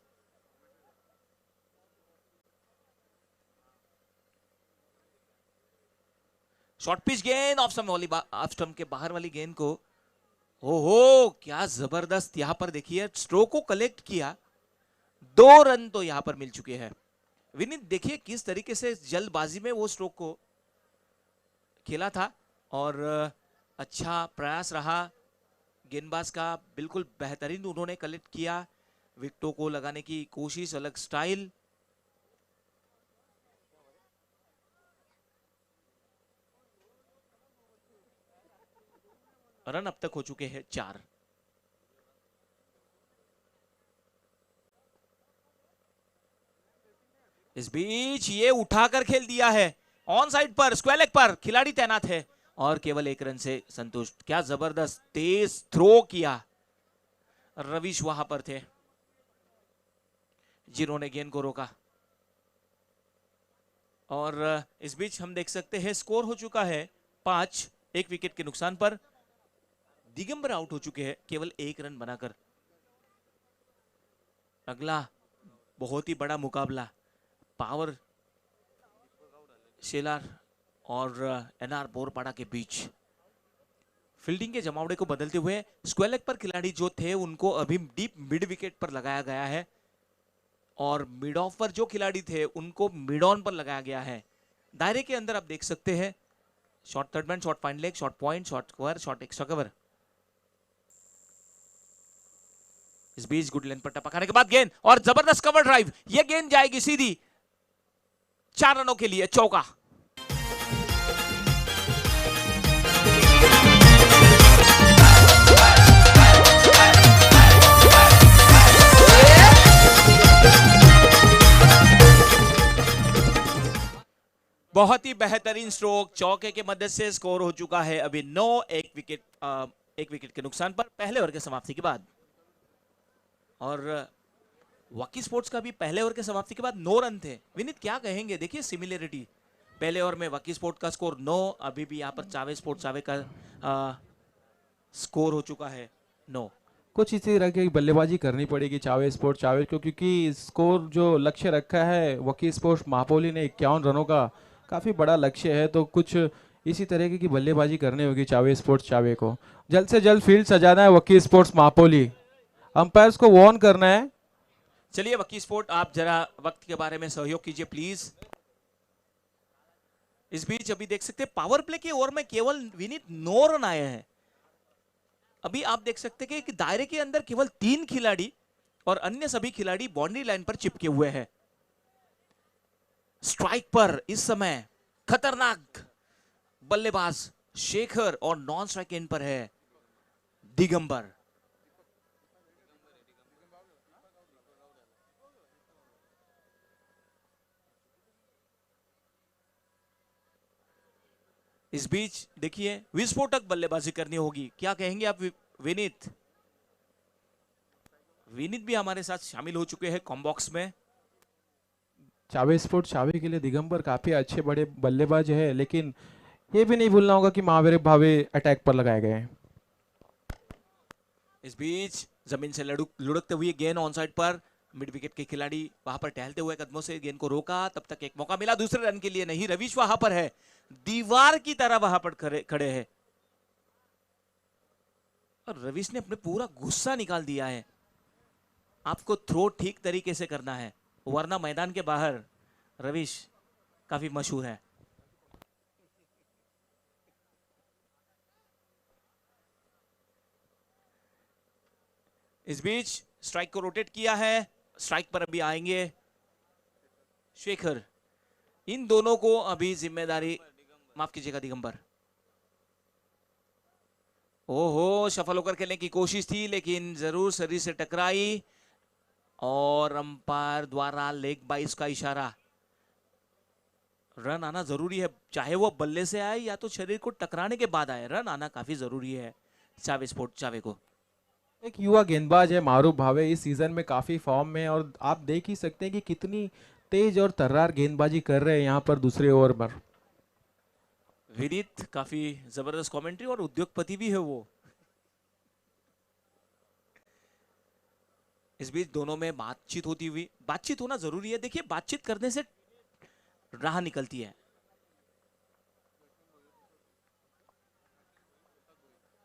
शॉर्ट पिच गेंद, ऑफ स्टंप के बाहर वाली गेंद को, ओहो क्या जबरदस्त यहां पर देखिए स्ट्रोक को कलेक्ट किया। 2 रन तो यहां पर मिल चुके हैं। विनीत देखिए किस तरीके से जल्दबाजी में वो स्ट्रोक को खेला था, और अच्छा प्रयास रहा गेंदबाज का, बिल्कुल बेहतरीन उन्होंने कलेक्ट किया। विकेटों को लगाने की कोशिश, अलग स्टाइल। रन अब तक हो चुके हैं 4। इस बीच ये उठाकर खेल दिया है ऑन साइड पर, स्क्वायर लेग पर खिलाड़ी तैनात है और केवल 1 रन से संतुष्ट। क्या जबरदस्त तेज थ्रो किया। रविश वहां पर थे जिन्होंने गेंद को रोका। और इस बीच हम देख सकते हैं स्कोर हो चुका है 5, 1 विकेट के नुकसान पर। दिगंबर आउट हो चुके हैं केवल 1 रन बनाकर। अगला बहुत ही बड़ा मुकाबला पावर शेलार और एनआर बोरपाड़ा के बीच। फील्डिंग के जमावड़े को बदलते हुए स्क्वायर लेग पर खिलाड़ी जो थे उनको अभी डीप मिड विकेट पर लगाया गया है, और मिड ऑफ पर जो खिलाड़ी थे उनको मिड ऑन पर लगाया गया है। दायरे के अंदर आप देख सकते हैं short third man, short fine leg, short point, short cover, short extra cover. इस बीच गुड लेंथ पर टपकाने के बाद गेंद और जबरदस्त कवर ड्राइव। यह गेंद जाएगी सीधी 4 रनों के लिए, चौका। बहुत ही बेहतरीन स्ट्रोक, चौके के मदद से स्कोर हो चुका है अभी 9, 1 विकेट के नुकसान पर पहले ओवर के समाप्ति के बाद। और वॉकी स्पोर्ट्स का भी पहले ओवर के समाप्ति के बाद 9 रन थे। विनीत क्या कहेंगे? देखिए सिमिलरिटी, पहले ओवर में वकी स्पोर्ट का स्कोर 9, अभी भी यहाँ पर चावे स्पोर्ट चावे का स्कोर हो चुका है 9। कुछ इसी तरह की बल्लेबाजी करनी पड़ेगी चावे स्पोर्ट चावे को, क्योंकि स्कोर जो लक्ष्य रखा है वकी स्पोर्ट्स मापोली ने 51 रनों का, काफ़ी बड़ा लक्ष्य है, तो कुछ इसी तरीके की बल्लेबाजी करनी होगी चावे स्पोर्ट्स चावे को। जल्द से जल्द फील्ड सजाना है वकी स्पोर्ट्स मापोली, अंपायर्स को वार्न करना है। चलिए वकी स्पोर्ट, आप जरा वक्त के बारे में सहयोग कीजिए प्लीज। इस बीच अभी देख सकते हैं पावर प्ले के ओवर में केवल विनीत 9 रन आए हैं। अभी आप देख सकते हैं कि दायरे के अंदर केवल 3 खिलाड़ी और अन्य सभी खिलाड़ी बाउंड्री लाइन पर चिपके हुए हैं। स्ट्राइक पर इस समय खतरनाक बल्लेबाज शेखर और नॉन स्ट्राइक एंड पर है दिगंबर। इस बीच देखिए विस्फोटक बल्लेबाजी करनी होगी, क्या कहेंगे आप विनीत? विनीत भी हमारे साथ शामिल हो चुके हैं कॉम्बॉक्स में। चावे स्पोर्ट चावे के लिए दिगंबर काफ़ी अच्छे बड़े बल्लेबाज है, लेकिन ये भी नहीं भूलना होगा कि महावीर भावे अटैक पर लगाए गए हैं। इस बीच जमीन से लुढ़कते हुए गेंद ऑन साइड पर, मिड विकेट के खिलाड़ी वहां पर टहलते हुए कदमों से गेंद को रोका, तब तक एक मौका मिला दूसरे रन के लिए, नहीं रवीश वहां पर है, दीवार की तरह वहां पर खड़े हैं और रवीश ने अपने पूरा गुस्सा निकाल दिया है। आपको थ्रो ठीक तरीके से करना है, वरना मैदान के बाहर रवीश काफी मशहूर है। इस बीच स्ट्राइक को रोटेट किया है, स्ट्राइक पर अभी आएंगे शेखर। इन दोनों को अभी जिम्मेदारी, माफ कीजिएगा दिगंबर। ओहो, सफल होकर खेलने की कोशिश थी लेकिन जरूर शरीर से टकराई और अंपायर द्वारा लेग बाइस का इशारा। रन आना जरूरी है, चाहे वो बल्ले से आए या तो शरीर को टकराने के बाद आए, रन आना काफी जरूरी है चावे स्पोर्ट चावे को। एक युवा गेंदबाज है मारूफ भावे, इस सीजन में काफ़ी फॉर्म में, और आप देख ही सकते हैं कि कितनी तेज और तर्रार गेंदबाजी कर रहे हैं यहाँ पर दूसरे ओवर पर। विनीत काफी जबरदस्त कमेंट्री और उद्योगपति भी है वो। इस बीच दोनों में बातचीत होती हुई, बातचीत होना जरूरी है, देखिए बातचीत करने से राह निकलती है।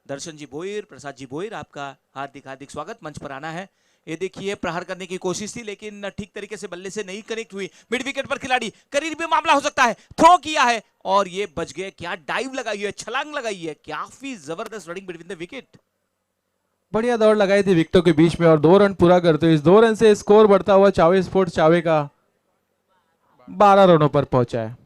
दर्शन जी बोईर, प्रसाद जी बोईर, आपका हार्दिक हार्दिक स्वागत, मंच पर आना है। ये देखिए प्रहार करने की कोशिश थी लेकिन ठीक तरीके से बल्ले से नहीं कनेक्ट हुई, मिड विकेट पर खिलाड़ी, करीब भी मामला हो सकता है, थ्रो किया है और ये बच गए। क्या डाइव लगाई है, छलांग लगाई है, काफी जबरदस्त रनिंग बिटवीन द विकेट। बढ़िया दौड़ लगाई थी विकेटों के बीच में और 2 रन पूरा करते हुए इस 2 रन से स्कोर बढ़ता हुआ चावे स्पोर्ट चावे का 12 रनों पर पहुंचा है।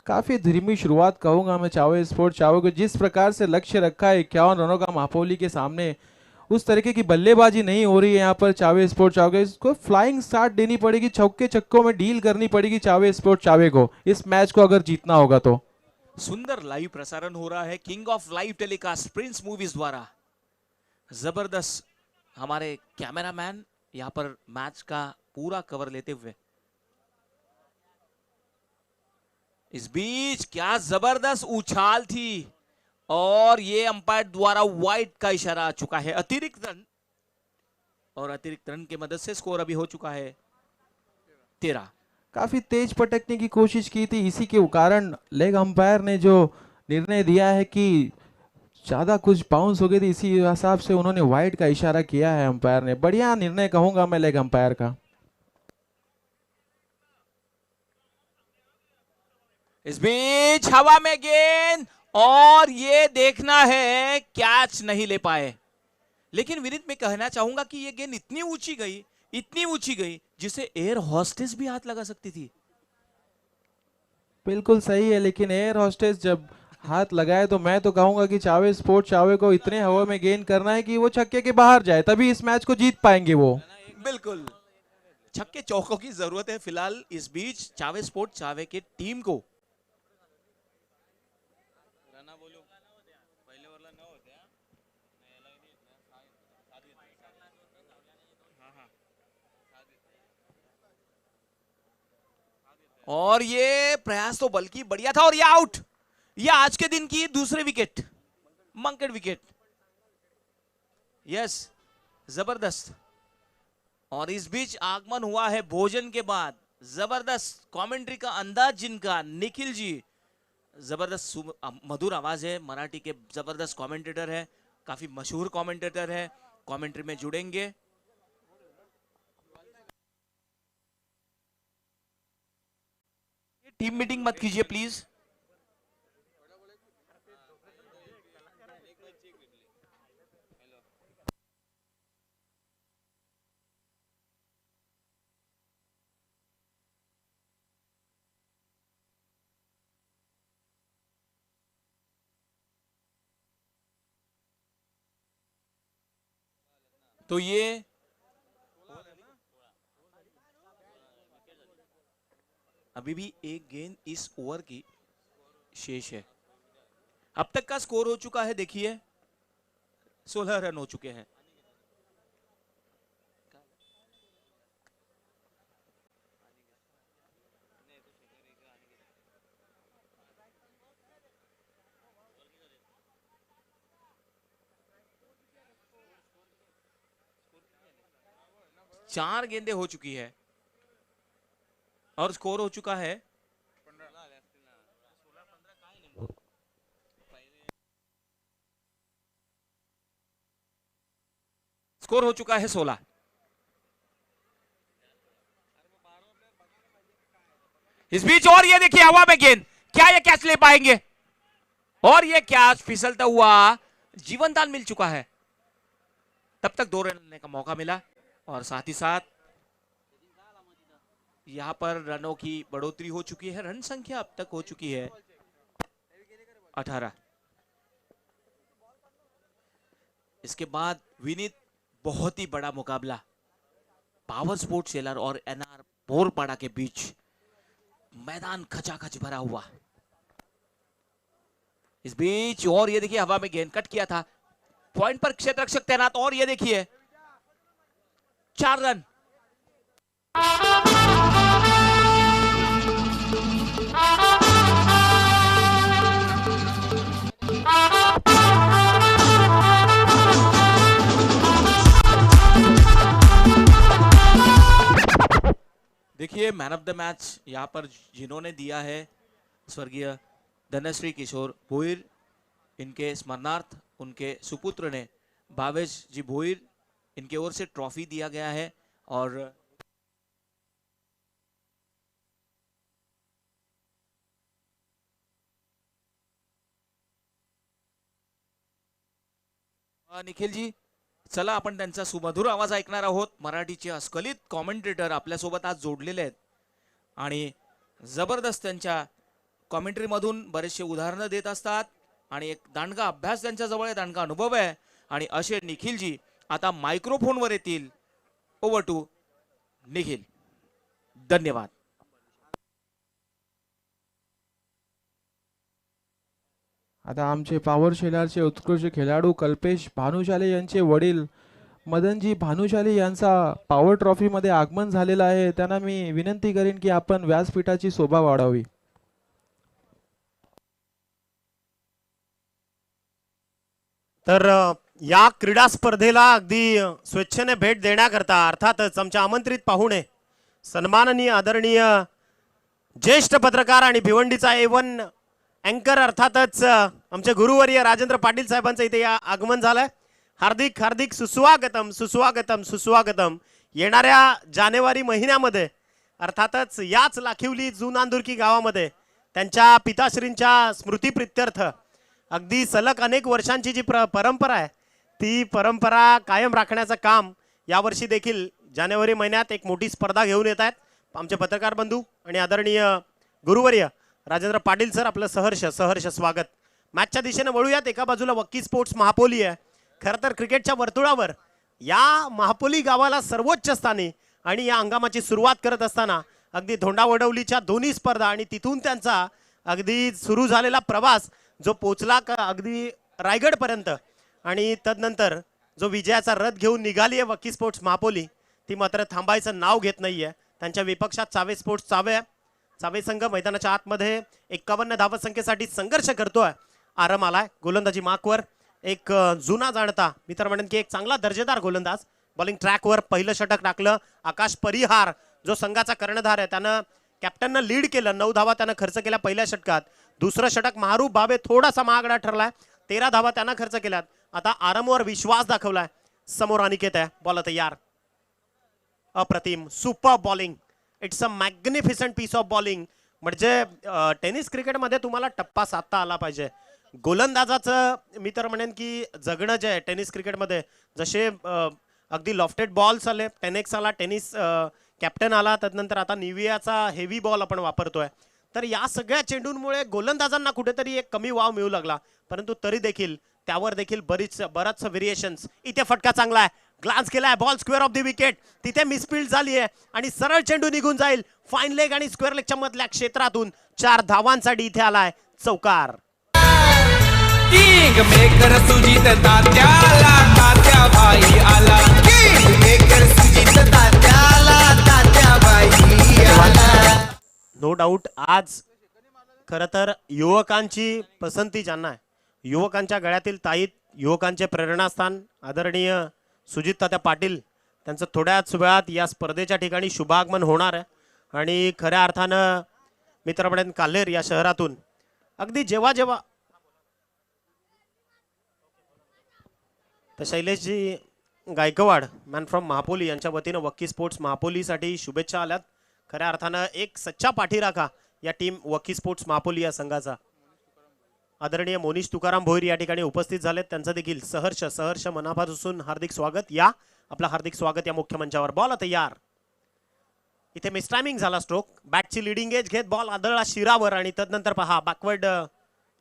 काफी धीमी शुरुआत कहूंगा मैं चावे स्पोर्ट चावे को, जिस प्रकार से लक्ष्य रखा है 51 रनों का मापोली के सामने, उस तरीके की बल्लेबाजी नहीं हो रही है यहाँ पर चावे स्पोर्ट चावे। इसको फ्लाइंग स्टार्ट देनी पड़ेगी, चौके छक्कों में डील करनी पड़ेगी चावे स्पोर्ट चावे को इस मैच को अगर जीतना होगा तो। सुंदर लाइव प्रसारण हो रहा है king of live telecast Prince movies द्वारा। जबरदस्त हमारे कैमरामैन यहाँ पर मैच का पूरा कवर लेते हुए। इस बीच क्या जबरदस्त उछाल थी और ये अंपायर द्वारा वाइड का इशारा आ चुका है, अतिरिक्त रन, और अतिरिक्त रन की मदद से स्कोर अभी हो चुका है 13। काफी तेज पटकने की कोशिश की थी, इसी के कारण लेग अंपायर ने जो निर्णय दिया है कि ज्यादा कुछ बाउंस हो गई थी, इसी हिसाब से उन्होंने वाइड का इशारा किया है अंपायर ने। बढ़िया निर्णय कहूंगा मैं लेग अंपायर का। इस बीच हवा में गेंद और ये देखना है कैच नहीं ले पाए, लेकिन विनीत मैं कहना चाहूंगा कि ये गेंद इतनी ऊंची गई, इतनी ऊंची गई जिसे एयर होस्टेस भी हाथ लगा सकती थी। बिल्कुल सही है, लेकिन एयर होस्टेस जब हाथ लगाए तो मैं तो कहूंगा कि चावे स्पोर्ट चावे को इतने हवा में गेंद करना है कि वो छक्के के बाहर जाए, तभी इस मैच को जीत पाएंगे वो। बिल्कुल छक्के चौकों की जरूरत है फिलहाल इस बीच चावे स्पोर्ट चावे के टीम को। और ये प्रयास तो बल्कि बढ़िया था और ये आउट। ये आज के दिन की दूसरी विकेट, मंकेड विकेट। यस, जबरदस्त। और इस बीच आगमन हुआ है भोजन के बाद। जबरदस्त कमेंट्री का अंदाज जिनका, निखिल जी, जबरदस्त मधुर आवाज है। मराठी के जबरदस्त कमेंटेटर है, काफी मशहूर कमेंटेटर है, कमेंट्री में जुड़ेंगे। टीम मीटिंग मत कीजिए प्लीज। तो ये अभी भी एक गेंद इस ओवर की शेष है। अब तक का स्कोर हो चुका है, देखिए 16 रन हो चुके हैं। चार गेंदें हो चुकी है और स्कोर हो चुका है स्कोर हो चुका है 16। इस बीच और ये देखिए हवा में गेंद, क्या ये कैच ले पाएंगे? और ये कैच फिसलता हुआ जीवनदान मिल चुका है। तब तक 2 रन लेने का मौका मिला और साथ ही साथ यहां पर रनों की बढ़ोतरी हो चुकी है। रन संख्या अब तक हो चुकी है 18। इसके बाद विनीत, बहुत ही बड़ा मुकाबला पावर स्पोर्ट शेलर और एनआर बोरपाड़ा के बीच। मैदान खचाखच भरा हुआ। इस बीच और ये देखिए हवा में गेंद कट किया था, पॉइंट पर क्षेत्ररक्षक तैनात और ये देखिए 4 रन। देखिए मैन ऑफ द मैच यहां पर जिन्होंने दिया है स्वर्गीय धनश्री किशोर भोईर, इनके स्मरणार्थ उनके सुपुत्र ने भावेश जी भोईर, इनके ओर से ट्रॉफी दिया गया है। और निखिल जी, चला आपण त्यांचा सुमधुर आवाज ऐकणार आहोत। मराठीचे अस्खलित कॉमेंटेटर आपल्यासोबत आज जोडलेले आहेत आणि जबरदस्त त्यांच्या कॉमेंट्री मधून बरेचसे उदाहरणं देत असतात आणि एक दांडगा अभ्यास त्यांच्या जवळ आहे, दांडगा अनुभव आहे। आणि असे निखिल जी आता मायक्रोफोनवर येतील। ओव्हर टू निखिल, धन्यवाद। आता आमचे पॉवर शेलरचे उत्कृष्ट खेळाडू कल्पेश भानुशाली यांचे वडील मदनजी भानुशाली यांचा पॉवर ट्रॉफी मध्ये आगमन झालेला आहे। त्यांना मी विनंती करेन की आपण व्यासपीठाची शोभा वाढावी। तर या क्रीडा स्पर्धेला अगदी स्वेच्छेने भेट देण्याकरता अर्थातच आमच्या आमंत्रित पाहुणे सन्माननीय आदरणीय ज्येष्ठ पत्रकार आणि भिवंडीचा A1 अँकर अर्थातच आमचे गुरुवर्य राजेंद्र पाटील साहेबांचं इथे या आगमन झालंय। हार्दिक हार्दिक सुस्वागतम सुस्वागतम सुस्वागतम। येणाऱ्या जानेवारी महिन्यामध्ये अर्थातच याच लाखिवली जुनांदुर्की गावामध्ये त्यांच्या पिताश्रींच्या स्मृतीप्रित्यर्थ अगदी सलग अनेक वर्षांची जी परंपरा आहे ती परंपरा कायम राखण्याचं काम यावर्षी देखील जानेवारी महिन्यात एक मोठी स्पर्धा घेऊन येत आहेत आमचे पत्रकार बंधू आणि आदरणीय गुरुवर्य राजेंद्र पाटील सर, आपलं सहर्ष सहर्ष स्वागत। मॅचच्या दिशेने वळूयात। एका बाजूला वक्की स्पोर्ट्स महापोली आहे। खरं तर क्रिकेटच्या वर्तुळावर या महापोली गावाला सर्वोच्च स्थानी आणि या हंगामाची सुरुवात करत असताना अगदी धोंडावडवलीच्या दोन्ही स्पर्धा आणि तिथून त्यांचा अगदी सुरू झालेला प्रवास जो पोचला अगदी रायगडपर्यंत आणि तदनंतर जो विजयाचा रथ घेऊन निघाली आहे वक्की स्पोर्ट्स महापोली, ती मात्र थांबायचं नाव घेत नाहीये। त्यांच्या विपक्षात चावे स्पोर्ट्स चावे चावे संघ मैदानाच्या आतमध्ये 51 धावसंख्येसाठी संघर्ष करतोय. आरम आलाय गोलंदाजी मार्कवर. एक जुना जाणता मी तर म्हणेन की एक चांगला दर्जेदार गोलंदाज. बॉलिंग ट्रॅकवर पहिलं षटक टाकलं. आकाश परिहार जो संघाचा कर्णधार आहे त्यानं कॅप्टननं लीड केलं. 9 धावा त्यानं खर्च केल्या पहिल्या षटकात. दुसरं षटक महारूप बाबे थोडासा महागडा ठरलाय. 13 धावा त्यानं खर्च केल्यात. आता आरमवर विश्वास दाखवलाय. समोर अनिकेत आहे. बॉल तयार. अप्रतिम super bowling. It's a magnificent piece of bowling. म्हणजे टेनिस क्रिकेटमध्ये तुम्हाला टप्पा साधता आला पाहिजे. गोलंदाजाचं मी तर म्हणेन की जगणं जे आहे टेनिस क्रिकेटमध्ये, जसे अगदी लॉफ्टेड बॉल्स आले, 10x आला, टेनिस कॅप्टन आला, त्यानंतर आता निवियाचा हेवी बॉल आपण वापरतोय. तर या सगळ्या चेंडूंमुळे गोलंदाजांना कुठेतरी एक कमी वाव मिळू लागला. परंतु तरी देखील त्यावर देखील बराच व्हेरिएशन्स. इथे फटका चांगला आहे. ग्लान्स केलाय. Ball square of the wicket. तिथे मिसफील्ड झाली आहे आणि सरळ चेंडू निघून जाईल. फाईन लेग आणि स्क्वेअर लेगच्या मधल्या क्षेत्रातून 4 धावांसाठी इथे आलाय चौकार. किंग मेकर सुजित तात्याला तात्याबाई आला. किंग मेकर सुजित तात्याला तात्याबाई आला. नो डाऊट आज खरं तर युवकांची पसंती ज्यांना आहे, युवकांच्या गळ्यातील ताईत, युवकांचे प्रेरणास्थान आदरणीय सुजित तात्या पाटील, त्यांचं थोड्याच वेळात या स्पर्धेच्या ठिकाणी शुभागमन होणार आहे. आणि खऱ्या अर्थानं मित्रमंडळ काल्हेर या शहरातून अगदी जेव्हा जेव्हा तर शैलेशजी गायकवाड मॅन फ्रॉम महापोली यांच्या वतीनं वक्की स्पोर्ट्स महापोलीसाठी शुभेच्छा आल्यात. खऱ्या अर्थानं एक सच्चा पाठीराखा या टीम वक्की स्पोर्ट्स महापोली या संघाचा. आदरणीय मोनीश तुकाराम भोईर या ठिकाणी उपस्थित झालेत. त्यांचं देखील सहर्ष मनापासून हार्दिक स्वागत. या आपलं हार्दिक स्वागत या मुख्य मंचावर. बॉल तयार. इथे मिसटायमिंग झाला स्ट्रोक. बॅटची लिडिंग एज घेत बॉल आदळला शिरावर आणि तदनंतर पहा बॅकवर्ड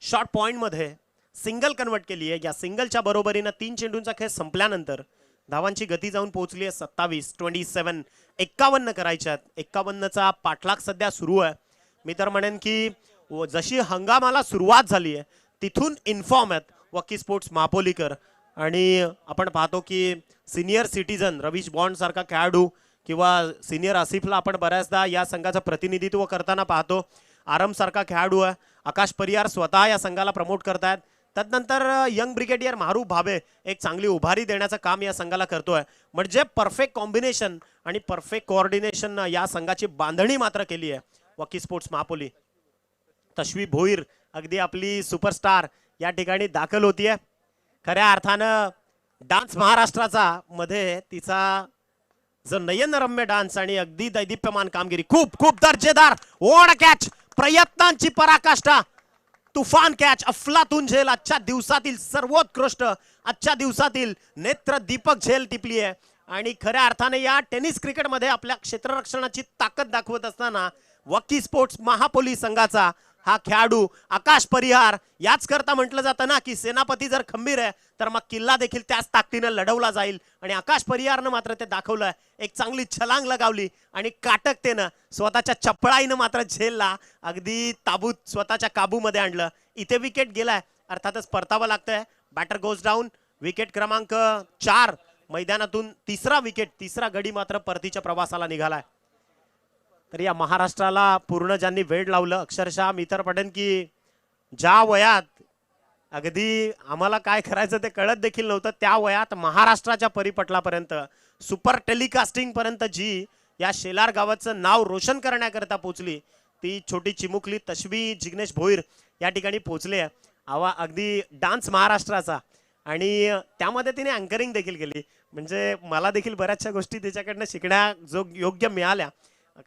शॉर्ट पॉइंटमध्ये सिंगल कन्वर्ट केली आहे. या सिंगलच्या बरोबरीनं 3 चेंडूंचा खेळ संपल्यानंतर धावांची गती जाऊन पोहोचली आहे 27. 27 51 करायच्यात. 51चा पाठलाग सध्या सुरू आहे. मी तर म्हणेन की जशी हंगामाला सुरुवात झाली आहे तिथून इन्फॉर्म आहेत वक्की स्पोर्ट्स महापोलीकर. आणि आपण पाहतो की सिनियर सिटीजन रवीश बॉन्ड सारखा खेळाडू किंवा सिनियर आसिफला आपण बऱ्याचदा या संघाचं प्रतिनिधित्व करताना पाहतो. आरम सारखा खेळाडू आहे. आकाश परिहार स्वतः या संघाला प्रमोट करतायत. त्यानंतर यंग ब्रिगेडियर महारूप भाबे एक चांगली उभारी देण्याचं काम या संघाला करतोय. म्हणजे परफेक्ट कॉम्बिनेशन आणि परफेक्ट कोऑर्डिनेशन या संघाची बांधणी मात्र केली आहे वक्की स्पोर्ट्स महापोली. तश्वी भोईर अगदी आपली सुपरस्टार या ठिकाणी दाखल होतीये. खऱ्या अर्थानं डान्स महाराष्ट्राचा मध्ये तिचा जो नयनरम्य डान्स आणि अगदी दैदिप्यमान कामगिरी, खूप दर्जेदार. ओढ कॅच, प्रयत्नांची पराकाष्ठा, तुफान कॅच, अफलातून झेल. आजच्या दिवसातील सर्वोत्कृष्ट, आजच्या दिवसातील नेत्र दीपक झेल टिपली आहे. आणि खऱ्या अर्थाने या टेनिस क्रिकेटमध्ये आपल्या क्षेत्ररक्षणाची ताकद दाखवत असताना वक्की स्पोर्ट्स महापोली संघाचा हा खेळाडू आकाश परिहार, याच करता म्हटलं जातं ना की सेनापती जर खंबीर आहे तर मग किल्ला देखील त्याच ताकदीनं लढवला जाईल. आणि आकाश परिहारनं मात्र ते दाखवलं. एक चांगली छलांग लगावली आणि काटकतेनं स्वतःच्या चपळाईनं मात्र झेलला अगदी ताबूत स्वतःच्या काबूमध्ये आणलं. इथे विकेट गेलाय, अर्थातच परतावं लागतंय. Batter goes down. विकेट क्रमांक 4 मैदानातून तिसरा विकेट, तिसरा गडी मात्र परतीच्या प्रवासाला निघालाय. तर या महाराष्ट्राला पूर्ण ज्यांनी वेळ लावलं, अक्षरशः मी तर पडेन की ज्या वयात अगदी आम्हाला काय करायचं ते कळत देखील नव्हतं, त्या वयात महाराष्ट्राच्या परिपटलापर्यंत, सुपर टेलिकास्टिंग पर्यंत जी या शेलार गावाचं नाव रोशन करण्याकरता पोहोचली, ती छोटी चिमुकली तश्वी जिग्नेश भोईर या ठिकाणी पोहोचले. आवा अगदी डान्स महाराष्ट्राचा. आणि त्यामध्ये तिने अँकरिंग देखील केली. म्हणजे मला देखील बऱ्याचशा गोष्टी त्याच्याकडनं शिकण्या जो योग्य मिळाल्या,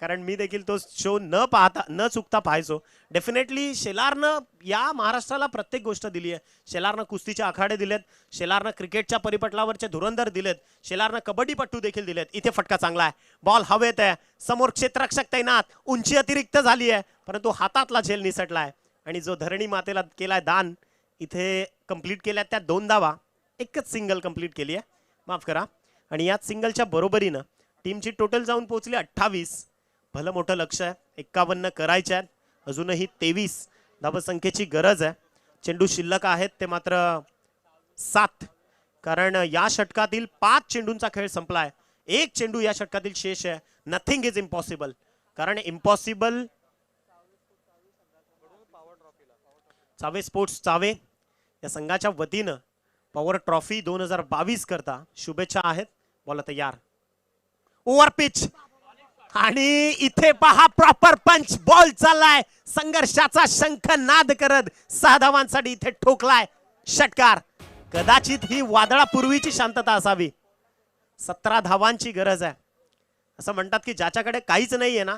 कारण मी देखील तो शो न चुकता पाहायचो. डेफिनेटली शेलारनं या महाराष्ट्राला प्रत्येक गोष्ट दिली आहे. शेलारनं कुस्तीचे आखाडे दिलेत, शेलारनं क्रिकेटच्या परिपटलावरचे धुरंधर दिलेत, शेलारनं कबड्डीपट्टू देखील दिलेत. इथे फटका चांगला आहे. बॉल हवेत आहे. समोर क्षेत्ररक्षक तैनात. उंची अतिरिक्त झाली आहे, परंतु हातातला झेल निसटला आहे. आणि जो धरणी मातेला केलाय दान, इथे कंप्लीट केल्या त्या 2 धावा. एकच सिंगल कंप्लीट केली आहे, माफ करा. आणि याच सिंगलच्या बरोबरीनं टीमची टोटल जाऊन पोहोचली 28. भलं मोठं लक्ष आहे. 51 करायचे आहेत. अजूनही 23 धावसंख्येची गरज आहे. चेंडू शिल्लक आहेत ते मात्र 7, कारण या षटकातील 5 चेंडूंचा खेळ संपलाय. 1 चेंडू या षटकातील शेष आहे. नथिंग इज इम्पॉसिबल, कारण इम्पॉसिबल चावे स्पोर्ट्स चावे या संघाच्या वतीनं पॉवर ट्रॉफी 2022 करता शुभेच्छा आहेत. बॉल तयार, ओव्हर पिच आणि इथे पहा प्रॉपर पंच बॉल चाललाय. संघर्षाचा शंख नाद करत 6 धावांसाठी इथे ठोकलाय षटकार. कदाचित ही वादळापूर्वीची शांतता असावी. 17 धावांची गरज आहे. असं म्हणतात की ज्याच्याकडे काहीच नाहीये ना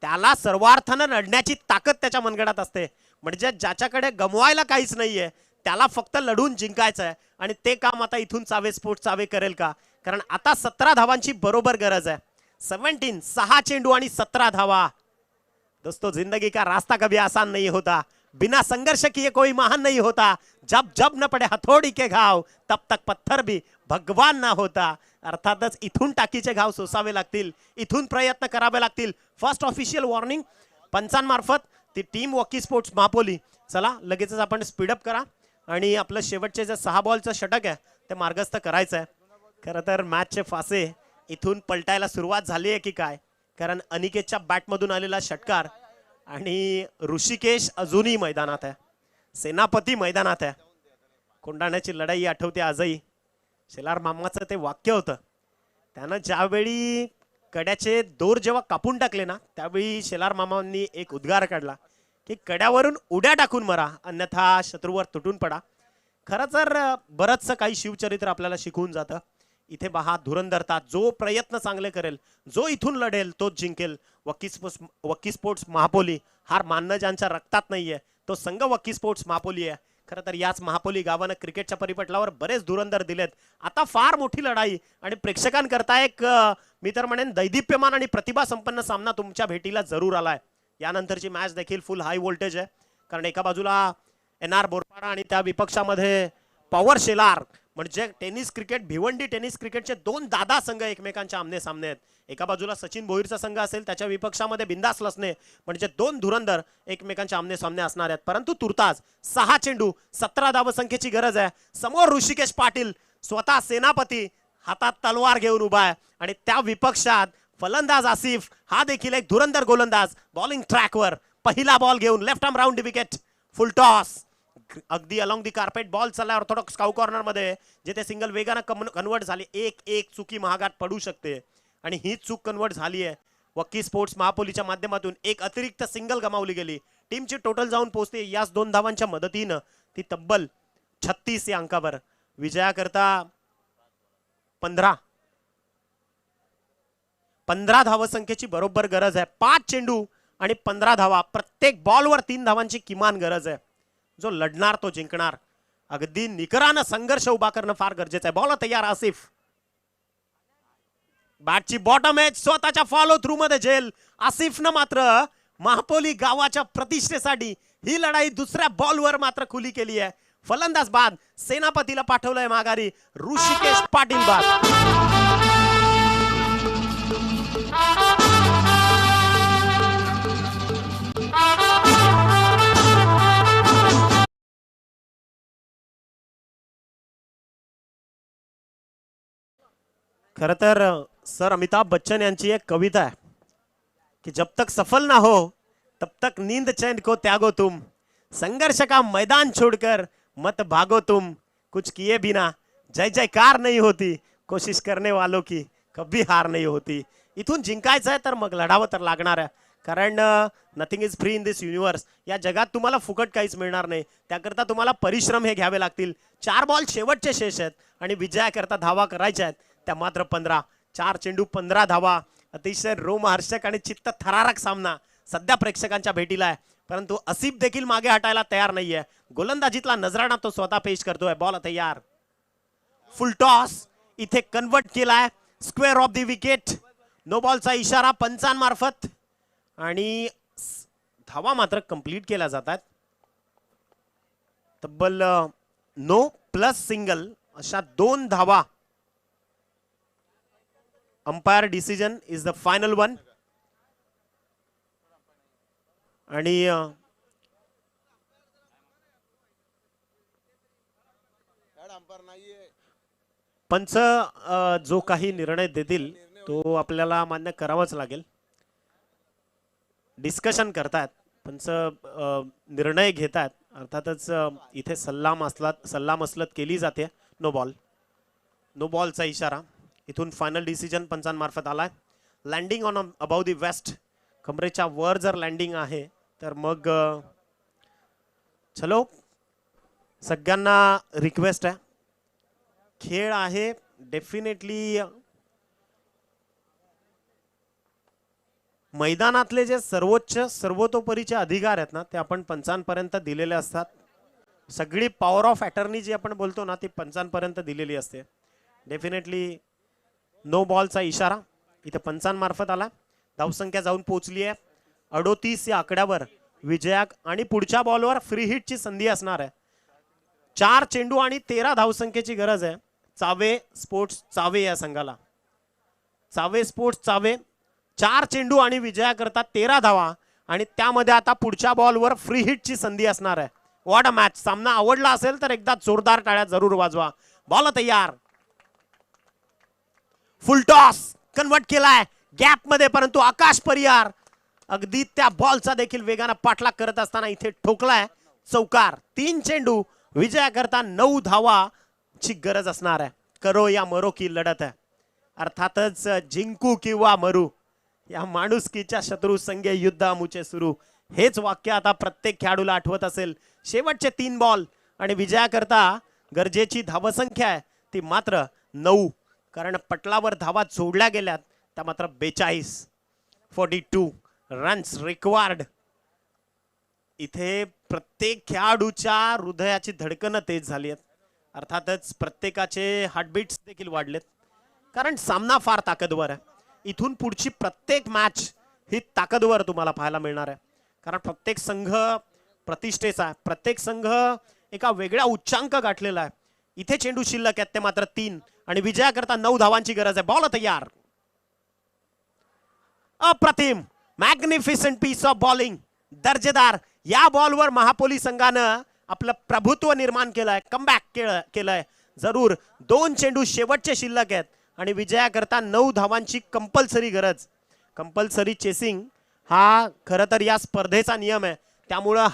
त्याला सर्वार्थानं लढण्याची ताकद त्याच्या मनगडात असते. म्हणजे ज्याच्याकडे गमवायला काहीच नाहीये त्याला फक्त लढून जिंकायचं आहे. आणि ते काम आता इथून चावे स्पोर्ट्स चावे करेल का? कारण आता 17 धावांची बरोबर गरज आहे. 17 6 चेंडू आणि 17 धावा. दोस्तों, जिंदगी का रास्ता कभी आसान नहीं होता. बिना संघर्ष किए कोई महान नहीं होता. जब जब न पडे हथोड़ी के घाव तब तक पत्थर भी भगवान ना होता. अर्थातच इथून टाकीचे घाव सोसावे लागतील, इथून प्रयत्न करावे लागतील. फर्स्ट ऑफिशियल वॉर्निंग पंचांमार्फत ती टीम वॉकी स्पोर्ट्स महापोली. चला लगेचच आपण स्पीडअप करा आणि आपलं शेवटचे जे 6 बॉलचं षटक आहे ते मार्गस्थ करायचं आहे. खरं तर मॅचचे फासे इथून पलटायला सुरुवात झाली आहे की काय? कारण अनिकेतच्या बॅटमधून आलेला षटकार आणि ऋषिकेश अजूनही मैदानात आहे, सेनापती मैदानात आहे. कोंडाण्याची लढाई आठवते आजही. शेलार मामाचं ते वाक्य होतं. त्यानं ज्यावेळी कड्याचे दोर जेव्हा कापून टाकले ना त्यावेळी शेलार मामांनी एक उद्गार काढला की कड्यावरून उड्या टाकून मरा अन्यथा शत्रूवर तुटून पडा. खरं तर बरंचसं काही शिवचरित्र आपल्याला शिकवून जातं. इथे पहा धुरंधरता, जो प्रयत्न चांगले करेल, जो इथून लढेल तोच जिंकेल. वक्की स्पोर्ट्स महापोली हार मानणं ज्यांच्या रक्तात नाहीये तो संघ वक्की स्पोर्ट्स महापोली आहे. खरं तर याच महापोली गावानं क्रिकेटच्या परिपटलावर बरेच धुरंधर दिलेत. आता फार मोठी लढाई आणि प्रेक्षकांकरता एक मी तर म्हणेन दैदिप्यमान आणि प्रतिभा संपन्न सामना तुमच्या भेटीला जरूर आलाय. यानंतरची मॅच देखील फुल हाय व्होल्टेज आहे. कारण एका बाजूला NR बोरपाडा आणि त्या विपक्षामध्ये पॉवर शेलार म्हणजे टेनिस क्रिकेट, भिवंडी टेनिस क्रिकेटचे 2 दादा संघ एकमेकांच्या आमने सामने आहेत. एका बाजूला सचिन भोईरचा संघ असेल, त्याच्या विपक्षामध्ये बिंदास लसणे म्हणजे 2 धुरंधर एकमेकांच्या आमने सामने असणार आहेत. परंतु तुर्तास 6 चेंडू 17 धावसंख्येची गरज आहे. समोर ऋषिकेश पाटील स्वतः सेनापती हातात तलवार घेऊन उभा आहे आणि त्या विपक्षात फलंदाज आसिफ हा देखील एक धुरंधर गोलंदाज. बॉलिंग ट्रॅकवर पहिला बॉल घेऊन left arm round wicket, full toss अगदी अलॉंग दी कार्पेट. बॉल चालला ऑर्थोडॉक्स काउ कॉर्नर मध्ये जिथे सिंगल वेगानं कन्वर्ट झाली. एक चुकी महागात पडू शकते आणि ही चूक कन्वर्ट झाली आहे. वक्की स्पोर्ट्स महापोलीच्या माध्यमातून एक अतिरिक्त सिंगल गमावली गेली. टीमची टोटल जाऊन पोहोचते याच 2 धावांच्या मदतीनं ती तब्बल 36 या अंकावर. विजयाकरता 15 धावसंख्येची बरोबर गरज आहे. 5 चेंडू आणि 15 धावा. प्रत्येक बॉलवर 3 धावांची किमान गरज आहे. जो लढणार तो जिंकणार. अगदी निकरानं संघर्ष उभा करणं फार गरजेचं आहे. बॉल तयार आसिफ. बॅटची बॉटम एज स्वतःच्या फॉलो थ्रू मध्ये झेल. आसिफनं मात्र महापोली गावाच्या प्रतिष्ठेसाठी ही लढाई दुसऱ्या बॉलवर मात्र खुली केली आहे. फलंदाज बाद, सेनापतीला पाठवलंय माघारी. ऋषिकेश पाटील बाद. खरं तर सर अमिताभ बच्चन यांची एक कविता आहे कि जब तक सफल ना हो तब तक नींद चैन को त्यागो तुम, संघर्ष का मैदान छोड़कर मत भागो तुम, कुछ किए बिना जय जयकार नहीं होती, कोशिश करने वालों की कभी हार नहीं होती. इथून जिंकायचं आहे तर मग लढावं तर लागणार आहे. कारण nothing is free in this universe. या जगात तुम्हाला फुकट काहीच मिळणार नाही. त्याकरता तुम्हाला परिश्रम हे घ्यावे लागतील. 4 बॉल शेवटचे शेष आहेत आणि विजयाकरता धावा करायच्या आहेत त्या मात्र 15. 4 चेंडू 15 धावा. अतिशय रोमहर्षक आणि चित्त थरारक सामना सध्या प्रेक्षकांच्या भेटीला आहे. परंतु असिफ देखील मागे हटायला तयार नाहीये. गोलंदाजीतला नजराणा तो स्वतः पेश करतोय. बॉल तयार, फुल टॉस इथे कन्वर्ट केलाय. Square of the wicket. No बॉलचा इशारा पंचांमार्फत आणि धावा मात्र कंप्लीट केल्या जातात. तब्बल नो प्लस सिंगल अशा 2 धावा. Umpire decision is the final one. आणि पंच जो काही निर्णय देतील तो आपल्याला मान्य करावाच लागेल. डिस्कशन करतात पंच निर्णय घेतात. अर्थातच इथे सल्लामसलत केली जाते. नो बॉलचा इशारा. इथून फायनल डिसिजन पंचांमार्फत आलाय. Landing on above the waist, कमरेच्या वर जर लँडिंग आहे तर मग चलो, सगळ्यांना रिक्वेस्ट आहे, खेळ आहे डेफिनेटली. मैदानातले जे सर्वतोपरीचे अधिकार आहेत ना ते आपण पंचांपर्यंत दिलेले असतात. सगळी पॉवर ऑफ अटर्नी जी आपण बोलतो ना ती पंचांपर्यंत दिलेली असते. डेफिनेटली नो बॉलचा इशारा इथे पंचांमार्फत आला. धावसंख्या जाऊन पोहोचली आहे 38 या आकड्यावर. विजयाक आणि पुढच्या बॉलवर फ्री हिटची संधी असणार आहे. 4 चेंडू आणि 13 धावसंख्येची गरज आहे चावे स्पोर्ट्स चावे या संघाला. चावे स्पोर्ट्स चावे 4 चेंडू आणि विजयाकरता 13 धावा आणि त्यामध्ये आता पुढच्या बॉलवर फ्री हिटची संधी असणार आहे. What a match. सामना आवडला असेल तर एकदा जोरदार टाळ्या जरूर वाजवा. बॉल तयार. फुल टॉस कन्वर्ट केलाय गॅप मध्ये, परंतु आकाश परिहार अगदी त्या बॉलचा देखील वेगाने पाठलाग करत असताना इथे ठोकलाय चौकार. 3 चेंडू विजयाकरता 9 धावाची गरज असणार आहे. करो या मरो की लढत आहे. अर्थातच जिंकू किंवा मरू या माणुसकीच्या शत्रू संगे युद्ध आमुचे सुरू, हेच वाक्य आता प्रत्येक खेळाडूला आठवत असेल. शेवटचे 3 बॉल आणि विजयाकरता गरजेची धावसंख्या आहे ती मात्र 9, कारण पटलावर धावा जोडल्या गेल्यात त्या मात्र 42 रन्स रिक्वायर्ड. इथे प्रत्येक खेळाडूच्या हृदयाची धडकन तेज झाली आहेत. अर्थातच प्रत्येकाचे हार्टबीट्स देखील वाढलेत, कारण सामना फार ताकदवर आहे. इथून पुढची प्रत्येक मॅच ही ताकदवर तुम्हाला पाहायला मिळणार आहे, कारण प्रत्येक संघ प्रतिष्ठेचा आहे. प्रत्येक संघ एका वेगळ्या उच्चांक गाठलेला आहे. इथे चेंडू शिल्लक आहेत ते मात्र 3 आणि विजयाकरता 9 धावांची गरज आहे. बॉल तयार. अप्रतिम मॅग्निफिसंट पीस ऑफ बॉलिंग. दर्जेदार या बॉलवर महापोली संघानं आपलं प्रभुत्व निर्माण केलंय, कमबॅक केलंय. जरूर 2 चेंडू शेवटचे शिल्लक आहेत आणि विजयाकरता 9 धावांची कंपल्सरी गरज. कंपल्सरी चेसिंग हा खरं तर या स्पर्धेचा नियम आहे, त्यामुळं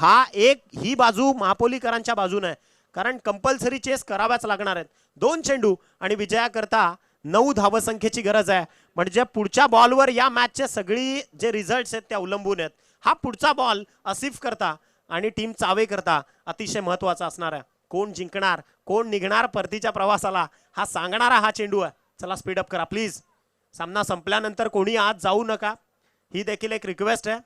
ही बाजू महापोलीकरांच्या बाजूने आहे, कारण कंपल्सरी चेस कराव्याच लागणार आहेत. 2 चेंडू आणि विजयाकरता 9 धावसंख्येची गरज आहे. म्हणजे पुढच्या बॉलवर या मॅचचे सगळी जे रिझल्ट्स आहेत ते अवलंबून आहेत. हा पुढचा बॉल आसिफ करता आणि टीम चावे करता अतिशय महत्वाचा असणार आहे. कोण जिंकणार कोण निघणार परतीच्या प्रवासाला हा सांगणारा हा चेंडू आहे. चला स्पीड अप करा प्लीज. सामना संपल्यानंतर कोणी आज जाऊ नका, ही देखील एक रिक्वेस्ट आहे.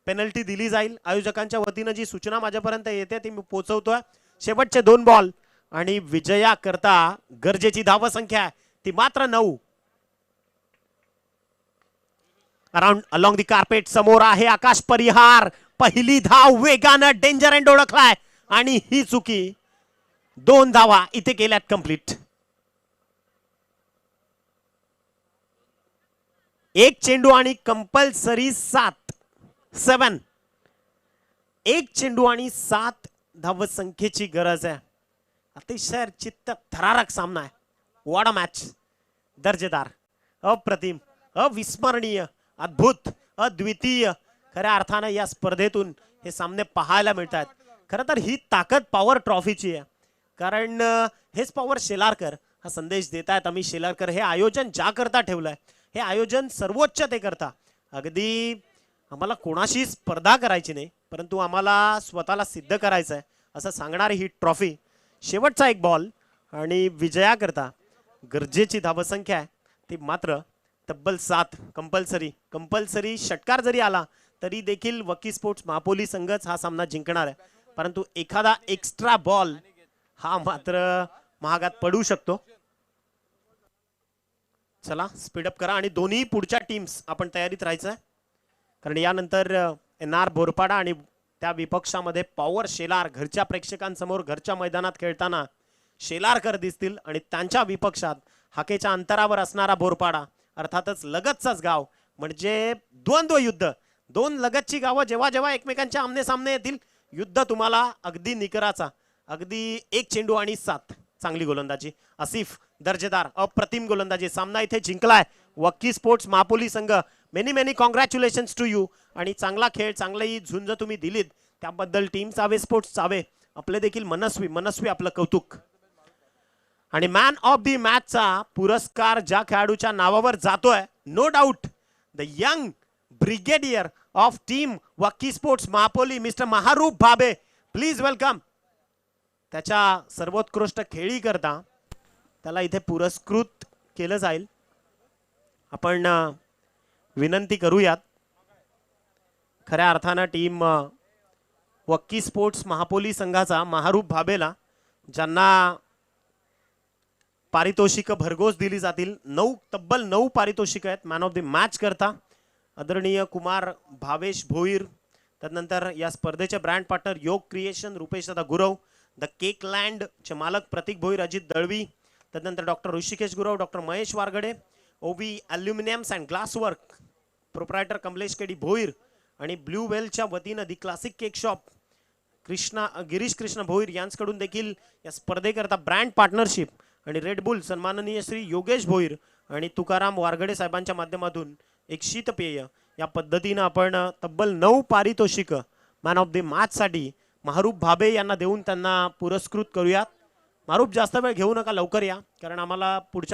पेनल्टी दिली जाईल. आयोजकांच्या वतीनं जी सूचना माझ्यापर्यंत येते ती मी पोहोचवतोय. शेवटचे 2 बॉल आणि विजयाकरता गरजेची धावसंख्या आहे ती मात्र 9. अराउंड अलॉंग दी कार्पेट समोर आहे आकाश परिहार. पहिली धाव वेगानं डेंजर एंड ओळखलाय आणि ही चुकी. 2 धावा इथे केल्यात कंप्लीट. 1 चेंडू आणि कंपल्सरी 7. 1 चेंडू आणि 7 धावसंख्येची गरज आहे. अतिशय चित्त थरारक सामना आहे. What a match. दर्जेदार, अप्रतिम, अविस्मरणीय, अद्भुत, अद्वितीय खऱ्या अर्थाने या स्पर्धेतून हे सामने पाहायला मिळतात. खरं तर ही ताकद पॉवर ट्रॉफीची आहे, कारण हेच पॉवर शेलारकर हा संदेश देत आहेत. आम्ही शेलारकर हे आयोजन ज्या करता ठेवलंय, हे आयोजन सर्वोच्च ते करता. अगदी आम्हाला कोणाशी स्पर्धा करायची नाही, परंतु आम्हाला स्वतःला सिद्ध करायचं आहे असं सांगणारी ही ट्रॉफी. शेवटचा 1 बॉल आणि विजयाकरता गरजेची धावसंख्या आहे ती मात्र तब्बल 7. कंपल्सरी षटकार जरी आला तरी देखील वकी स्पोर्ट्स महापोली संघच हा सामना जिंकणार आहे, परंतु एखादा एक्स्ट्रा बॉल हा मात्र महागात पडू शकतो. चला स्पीडअप करा आणि दोन्ही पुढच्या टीम्स आपण तयारीत राहायचं आहे, कारण यानंतर NR बोरपाडा आणि त्या विपक्षामध्ये पॉवर शेलार घरच्या प्रेक्षकांसमोर घरच्या मैदानात खेळताना शेलारकर दिसतील आणि त्यांच्या विपक्षात हाकेच्या अंतरावर असणारा बोरपाडा, अर्थातच लगतचाच गाव. म्हणजे द्वंद्व युद्ध. 2 लगतची गावं जेव्हा जेव्हा एकमेकांच्या आमने सामने येतील, युद्ध तुम्हाला अगदी निकराचा. अगदी 1 चेंडू आणि 7. चांगली गोलंदाजी आसिफ. दर्जेदार अप्रतिम गोलंदाजी. सामना इथे जिंकलाय वक्की स्पोर्ट्स महापोली संघ. Many many congratulations to you. आणि चांगला खेळ, चांगली झुंज तुम्ही दिलीत त्याबद्दल टीम चावे, स्पोर्ट्स चावे आपले देखील मनस्वी आपलं कौतुक. आणि मॅन ऑफ दी मॅचचा पुरस्कार ज्या खेळाडूच्या नावावर जातोय, no doubt the young brigadier of team Vakki sports Mahapoli mister Maharup Bhabe. Please welcome. त्याच्या सर्वोत्कृष्ट खेळी करता त्याला इथे पुरस्कृत केलं जाईल. आपण विनंती करूयात खऱ्या अर्थानं टीम वक्की स्पोर्ट्स महापोली संघाचा महारूप भाबेला, ज्यांना पारितोषिक भरघोस दिली जातील. तब्बल 9 पारितोषिक आहेत मॅन ऑफ द मॅच करता. आदरणीय कुमार भावेश भोईर, त्यानंतर या स्पर्धेचे ब्रँड पार्टनर योग क्रिएशन रुपेश दादा गुरव, द केक लँडचे मालक प्रतीक भोईर अजित दळवी, त्यानंतर doctor Rishikesh Gurav, doctor Mahesh Wargade, Ovi aluminiums and glass work proprietor Kamlesh KD Bhoir, आणि ब्ल्यू वेलच्या वतीनं the classic cake shop Girish Krishna Bhoir यांच्याकडून देखील या स्पर्धेकरता ब्रँड पार्टनरशिप, आणि रेड बुल सन्माननीय श्री योगेश भोईर आणि तुकाराम वारगडे साहेबांच्या माध्यमातून एक शीतपेय. या पद्धतीनं आपण तब्बल 9 पारितोषिक मॅन ऑफ द मॅचसाठी महारूप भाबे यांना देऊन त्यांना पुरस्कृत करूयात. महारूप जास्त वेळ घेऊ नका, लवकर या, कारण आम्हाला पुढच्या